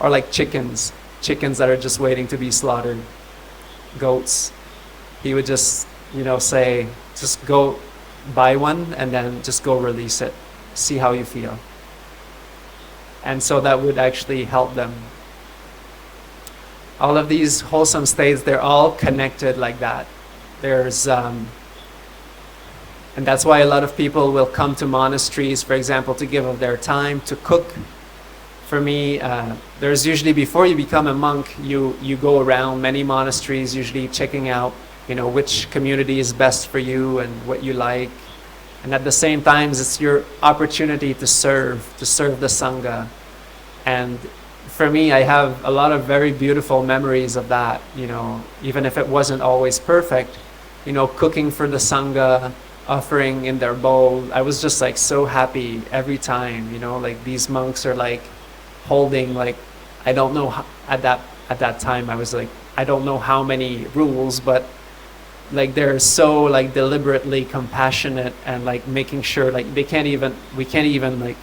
Or like chickens that are just waiting to be slaughtered, goats. He would just, say, just go buy one and then just go release it, see how you feel. And so that would actually help them. All of these wholesome states, they're all connected like that. There's, and that's why a lot of people will come to monasteries, for example, to give of their time, to cook. For me, there's usually, before you become a monk, you go around many monasteries, usually checking out, which community is best for you and what you like. And at the same time, it's your opportunity to serve the Sangha. And for me, I have a lot of very beautiful memories of that, even if it wasn't always perfect, cooking for the Sangha, offering in their bowl. I was just like so happy every time, like these monks are like holding, like, I don't know how, at that time I was like, I don't know how many rules, but like they're so like deliberately compassionate and like making sure like we can't even like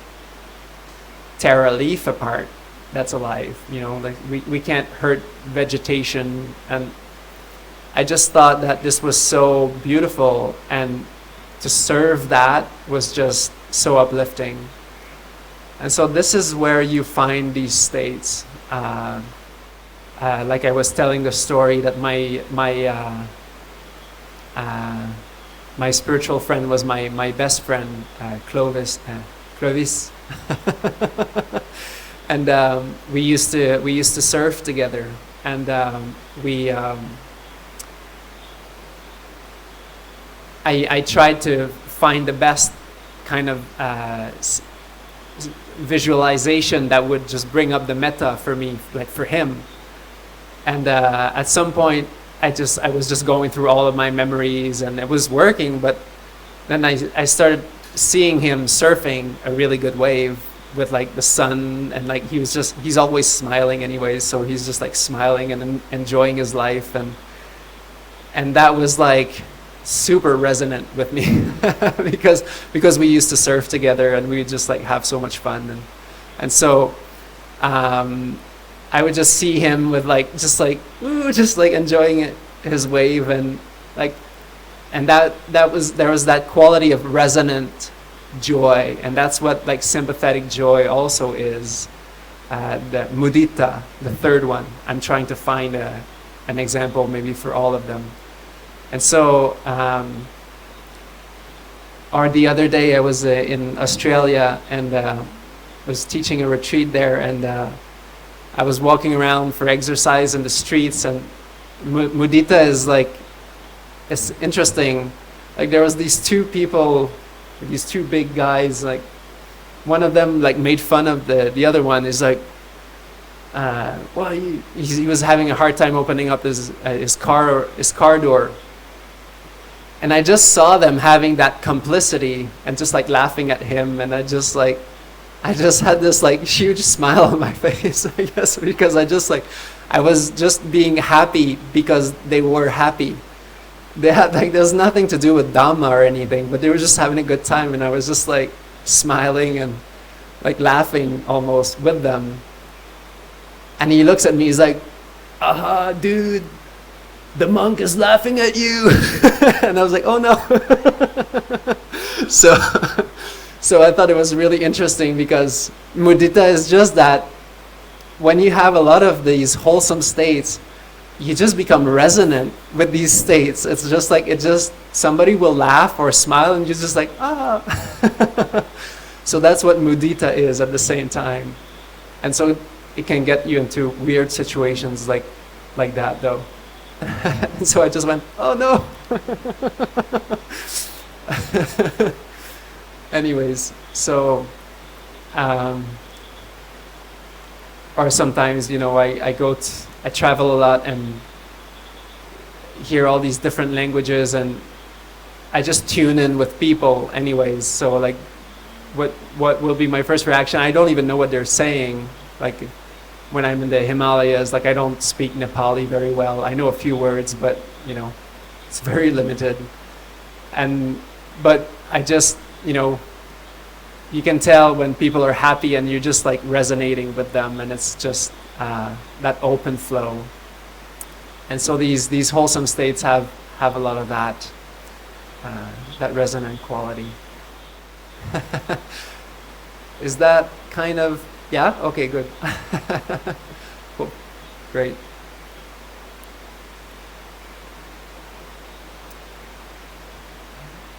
tear a leaf apart that's alive, like we can't hurt vegetation. And I just thought that this was so beautiful, and to serve that was just so uplifting. And so this is where you find these states. Like I was telling the story that my spiritual friend was my best friend, Clovis. And we used to surf together, and I tried to find the best kind of visualization that would just bring up the metta for me, like for him. And at some point I was just going through all of my memories, and it was working. But then I started seeing him surfing a really good wave with like the sun, and like he's always smiling anyways, so he's just like smiling and enjoying his life, and that was like super resonant with me because we used to surf together and we would just like have so much fun, and so I would just see him with like just like enjoying his wave, and like, and there was that quality of resonant joy, and that's what like sympathetic joy also is. The Muditā, the third one. I'm trying to find an example maybe for all of them. And so, or the other day I was in Australia and was teaching a retreat there, and I was walking around for exercise in the streets, and Muditā is like, it's interesting. Like there was these two people, these two big guys, like one of them like made fun of the other one. Is like, well, he was having a hard time opening up his car door. And I just saw them having that complicity and just like laughing at him, and I just had this like huge smile on my face, I guess, because I was just being happy because they were happy. They had like, there's nothing to do with Dhamma or anything, but they were just having a good time, and I was just like smiling and like laughing almost with them. And he looks at me, he's like, "Aha, dude, the monk is laughing at you." And I was like, "Oh no." So I thought it was really interesting, because Muditā is just that when you have a lot of these wholesome states, you just become resonant with these states. It's just like, somebody will laugh or smile and you're just like, ah. So that's what Muditā is at the same time. And so it can get you into weird situations like that though. And so I just went, oh no. Anyways, so, or sometimes, I travel a lot and hear all these different languages, and I just tune in with people anyways. So like, what will be my first reaction? I don't even know what they're saying. Like when I'm in the Himalayas, like I don't speak Nepali very well. I know a few words, but it's very limited. But I just, you can tell when people are happy and you're just like resonating with them, and it's just that open flow. And so these wholesome states have a lot of that resonant quality. Is that kind of, yeah? Okay, good. Cool. Great.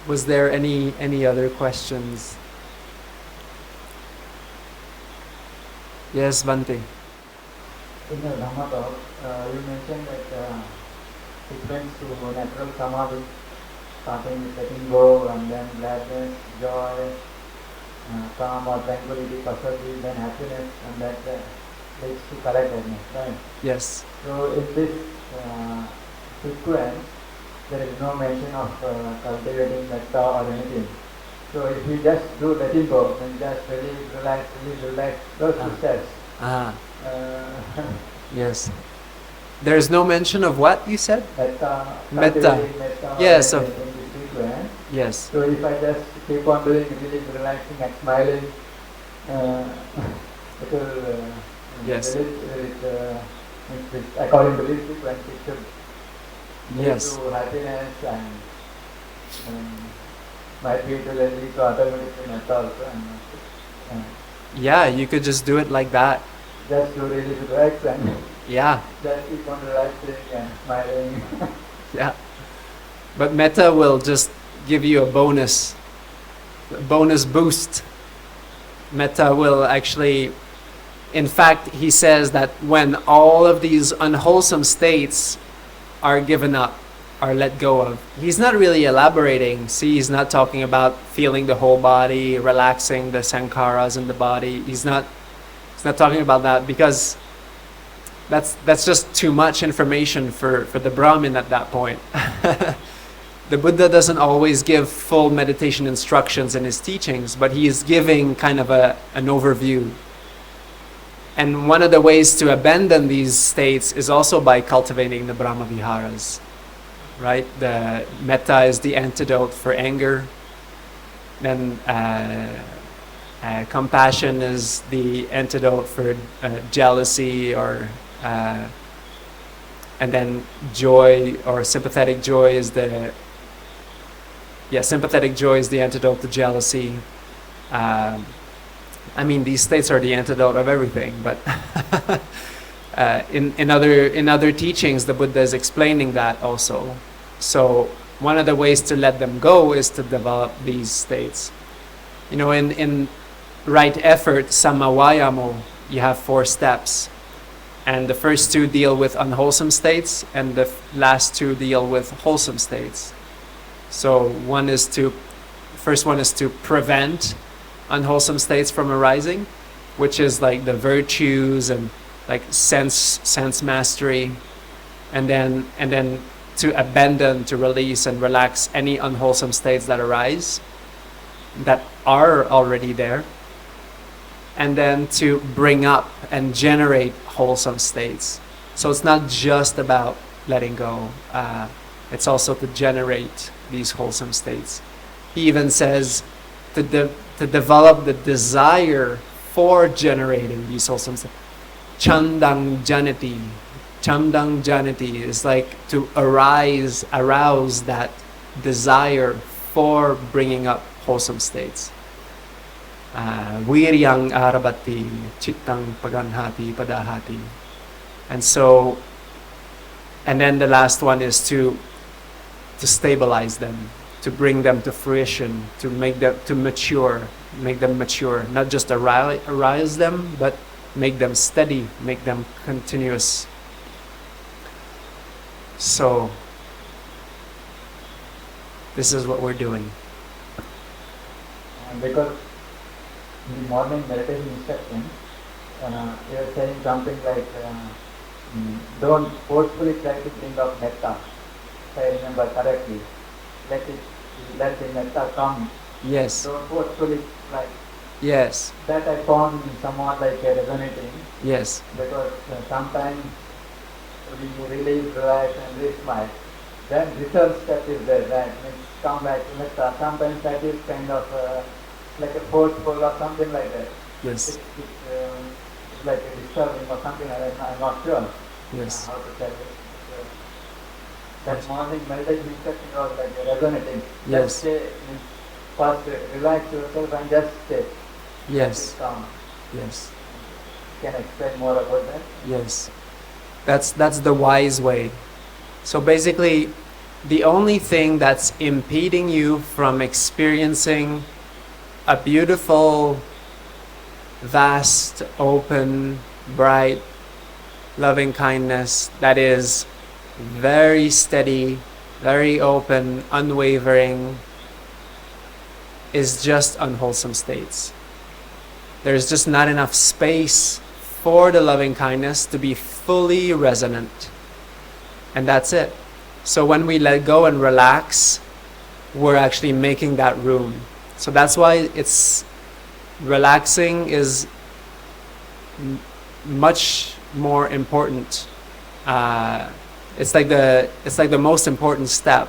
Was there any other questions? Yes, Bhante. In the Dhamma talk, you mentioned that sequence to natural Samādhi, starting with letting go, and then gladness, joy, calm or tranquility, passaddhi, then happiness, and that leads to collectedness, right? Yes. So in this sequence, there is no mention of cultivating metta or anything. So if you just do letting go, then just release, relax, those two steps. Yes. There is no mention of what you said? Metta. Yes. In this sequence. Yes. So if I just keep on doing, really relaxing and smiling, it will Yes. according to this sequence, it should lead Yes. to happiness, and might be to lead to automatically metta also. And Yeah, you could just do it like that. just to really relax and Yeah. just keep on relaxing and smiling. Yeah. But metta will just give you a bonus boost. Metta will actually, in fact, he says that when all of these unwholesome states are given up, are let go of, he's not really elaborating. See, he's not talking about feeling the whole body, relaxing the sankharas in the body. He's not talking about that, because that's just too much information for the Brahmin at that point. The Buddha doesn't always give full meditation instructions in his teachings, but he is giving kind of an overview. And one of the ways to abandon these states is also by cultivating the Brahmaviharas, right? The metta is the antidote for anger. Then compassion is the antidote for jealousy, or and then joy or sympathetic joy is the antidote to jealousy. I mean, these states are the antidote of everything, but in other teachings, the Buddha is explaining that also. So one of the ways to let them go is to develop these states. You know, in right effort, samavayamo, you have 4 steps. And the first 2 deal with unwholesome states, and the last 2 deal with wholesome states. So first one is to prevent unwholesome states from arising, which is like the virtues and like sense mastery, and then to abandon, to release and relax any unwholesome states that arise, that are already there, and then to bring up and generate wholesome states. So it's not just about letting go, it's also to generate these wholesome states. He even says to develop the desire for generating these wholesome states. Chandang janati. Chandang janati is like to arouse that desire for bringing up wholesome states. Viryang arabati, chittang paganhati, padahati. And then the last one is to stabilize them, to bring them to fruition, to make them mature, not just arouse them, but make them steady, make them continuous. So this is what we're doing. Because in the morning meditation instruction, you are saying something like, don't forcefully try to bring up metta. If I remember correctly, let the metta come. Yes. Don't forcefully try. Yes. That I found somewhat like resonating. Yes. Because sometimes we release, relax and re-smile. Then return step is there, right? Means come back to metta. Sometimes that is kind of like a forceful or something like that. Yes. It's like a disturbing or something like that. I'm not sure Yes. how to tell it. That morning meditation instruction was like resonating. Yes. Just stay, first relax yourself and just stay. Yes. Calm. Yes. Can I explain more about that? Yes. That's the wise way. So basically, the only thing that's impeding you from experiencing a beautiful, vast, open, bright, loving kindness that is very steady, very open, unwavering, is just unwholesome states. There's just not enough space for the loving kindness to be fully resonant. And that's it. So when we let go and relax, we're actually making that room. So that's why it's relaxing is much more important. It's like the most important step,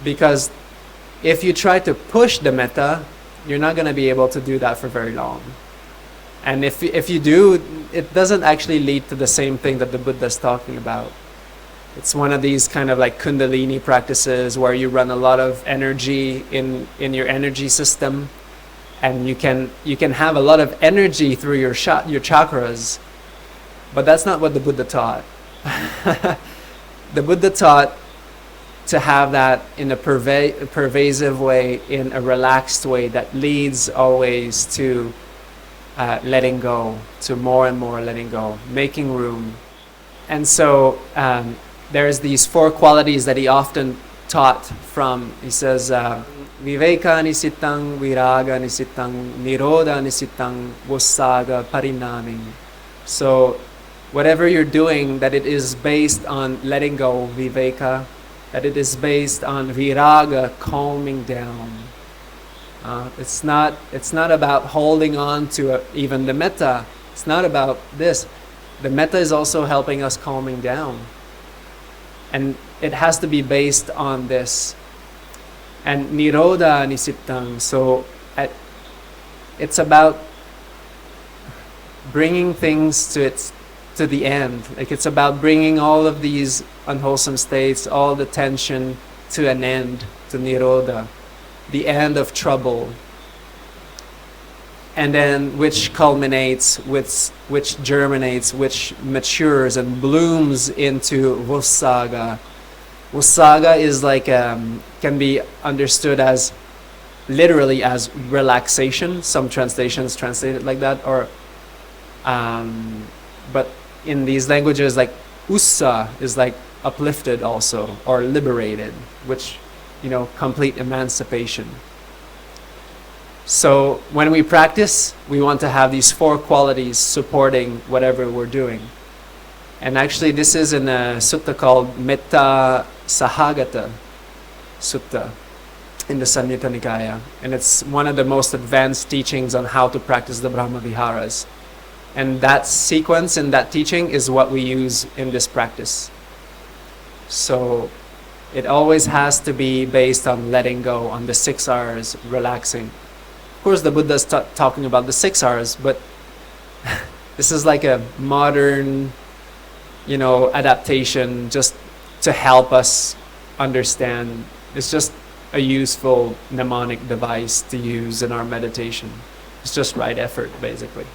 because if you try to push the metta, you're not going to be able to do that for very long. And if you do, it doesn't actually lead to the same thing that the Buddha is talking about. It's one of these kind of like kundalini practices where you run a lot of energy in your energy system, and you can have a lot of energy through your chakras, but that's not what the Buddha taught. The Buddha taught to have that in a pervasive way, in a relaxed way that leads always to letting go, to more and more letting go, making room. And so there's these 4 qualities that he often taught from. He says, Viveka nisitang, Virāga nisitang, Nirodha nisitang, Vossagga parinaming. So whatever you're doing, that it is based on letting go, Viveka, that it is based on Virāga, calming down. It's not about holding on to even the metta. It's not about this. The metta is also helping us calming down. And it has to be based on this. And Nirodha Nisittang, so it's about bringing things to the end. Like it's about bringing all of these unwholesome states, all the tension to an end, to Nirodha, the end of trouble. And then which culminates, which germinates, which matures and blooms into Vossagga. Vossagga is like, can be understood as literally as relaxation. Some translations translate it like that, or but in these languages, like ussa is like uplifted also, or liberated, which, complete emancipation. So when we practice, we want to have these 4 qualities supporting whatever we're doing. And actually this is in a sutta called Metta Sahagata Sutta in the Samyutta Nikaya. And it's one of the most advanced teachings on how to practice the Brahmaviharas. And that sequence and that teaching is what we use in this practice. So it always has to be based on letting go, on the 6 R's, relaxing. Of course, the Buddha's talking about the 6 R's, but this is like a modern, adaptation just to help us understand. It's just a useful mnemonic device to use in our meditation. It's just right effort, basically.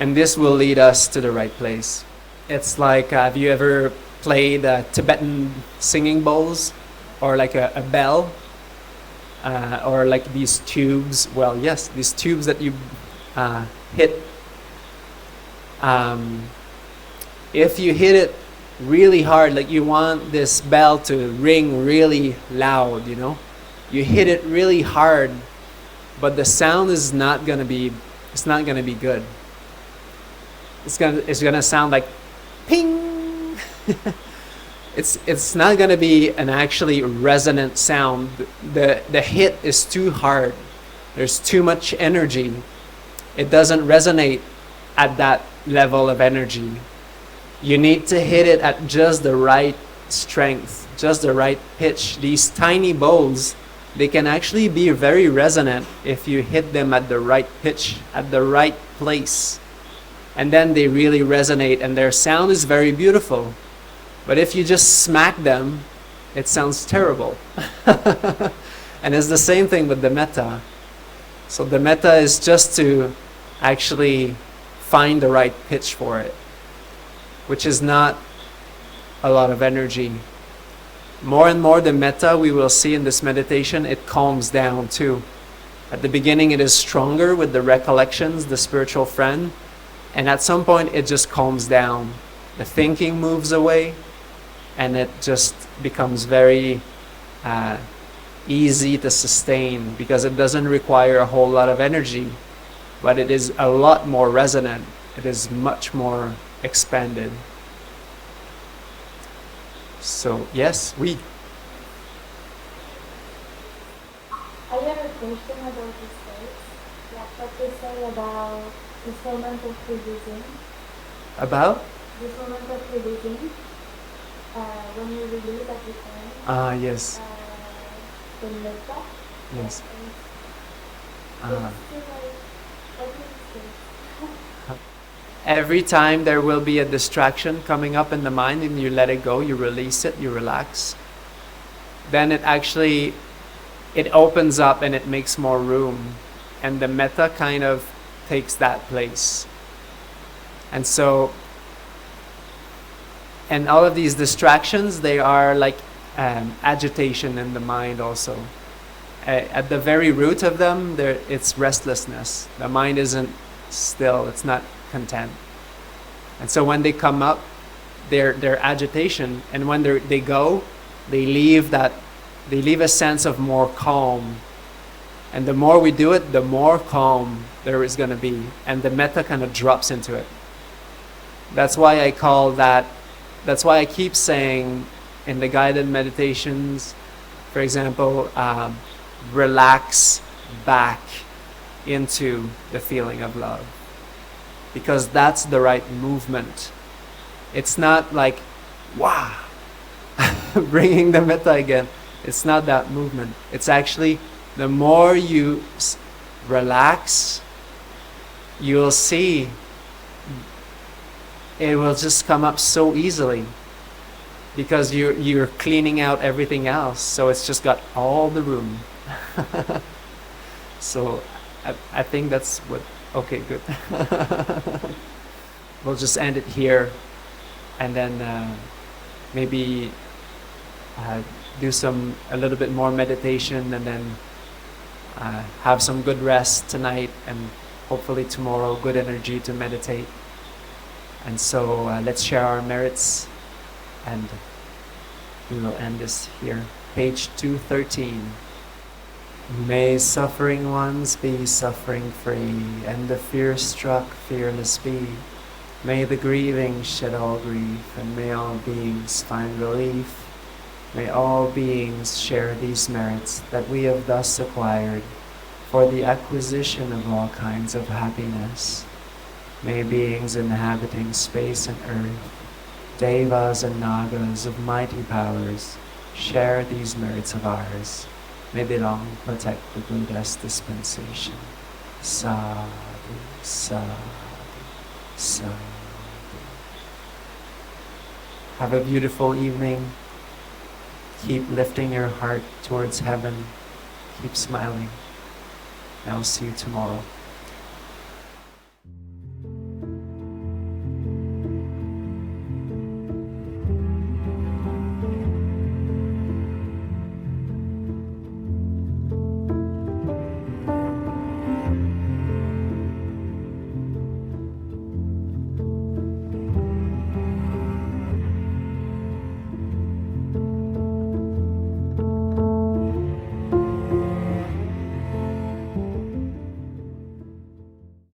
And this will lead us to the right place. It's like, have you ever played Tibetan singing bowls? Or like a bell? Or like these tubes? Well, yes, these tubes that you hit. If you hit it really hard, like you want this bell to ring really loud, you hit it really hard, but the sound is not gonna be good. It's gonna sound like ping. It's not gonna be an actually resonant sound. The hit is too hard. There's too much energy. It doesn't resonate at that level of energy. You need to hit it at just the right strength, just the right pitch. These tiny bowls, they can actually be very resonant if you hit them at the right pitch, at the right place. And then they really resonate and their sound is very beautiful. But if you just smack them, it sounds terrible. And it's the same thing with the metta. So the metta is just to actually find the right pitch for it, which is not a lot of energy. More and more the metta, we will see in this meditation, it calms down too. At the beginning it is stronger with the recollections, the spiritual friend, and at some point it just calms down. The thinking moves away and it just becomes very easy to sustain because it doesn't require a whole lot of energy, but it is a lot more resonant. It is much more expanded. So yes, we. I have a question about this case. Like what you say about this moment of releasing. About? This moment of releasing. When you release everything. Yes. The metta. Yes. It's still like, what do you say? Every time there will be a distraction coming up in the mind and you let it go, you release it, you relax, then it opens up and it makes more room, and the metta kind of takes that place. And so, and all of these distractions, they are like agitation in the mind also. At the very root of them, it's restlessness. The mind isn't still, it's not content. And so when they come up, they're agitation, and when they go, they leave a sense of more calm. And the more we do it, the more calm there is going to be, and the metta kind of drops into it. That's why I call that, that's why I keep saying in the guided meditations, for example, relax back into the feeling of love. Because that's the right movement. It's not like, wow, bringing the metta again. It's not that movement. It's actually, the more you relax, you'll see it will just come up so easily. Because you're cleaning out everything else. So it's just got all the room. So I think that's what, okay, good. We'll just end it here. And then maybe do a little bit more meditation, and then have some good rest tonight, and hopefully tomorrow good energy to meditate. And so let's share our merits, and we will end this here. Page 213. May suffering ones be suffering free, and the fear-struck fearless be. May the grieving shed all grief, and may all beings find relief. May all beings share these merits that we have thus acquired for the acquisition of all kinds of happiness. May beings inhabiting space and earth, devas and nagas of mighty powers, share these merits of ours. May they long protect the Buddha's dispensation. Sadhu, sadhu, sadhu. Have a beautiful evening. Keep lifting your heart towards heaven. Keep smiling. I'll see you tomorrow.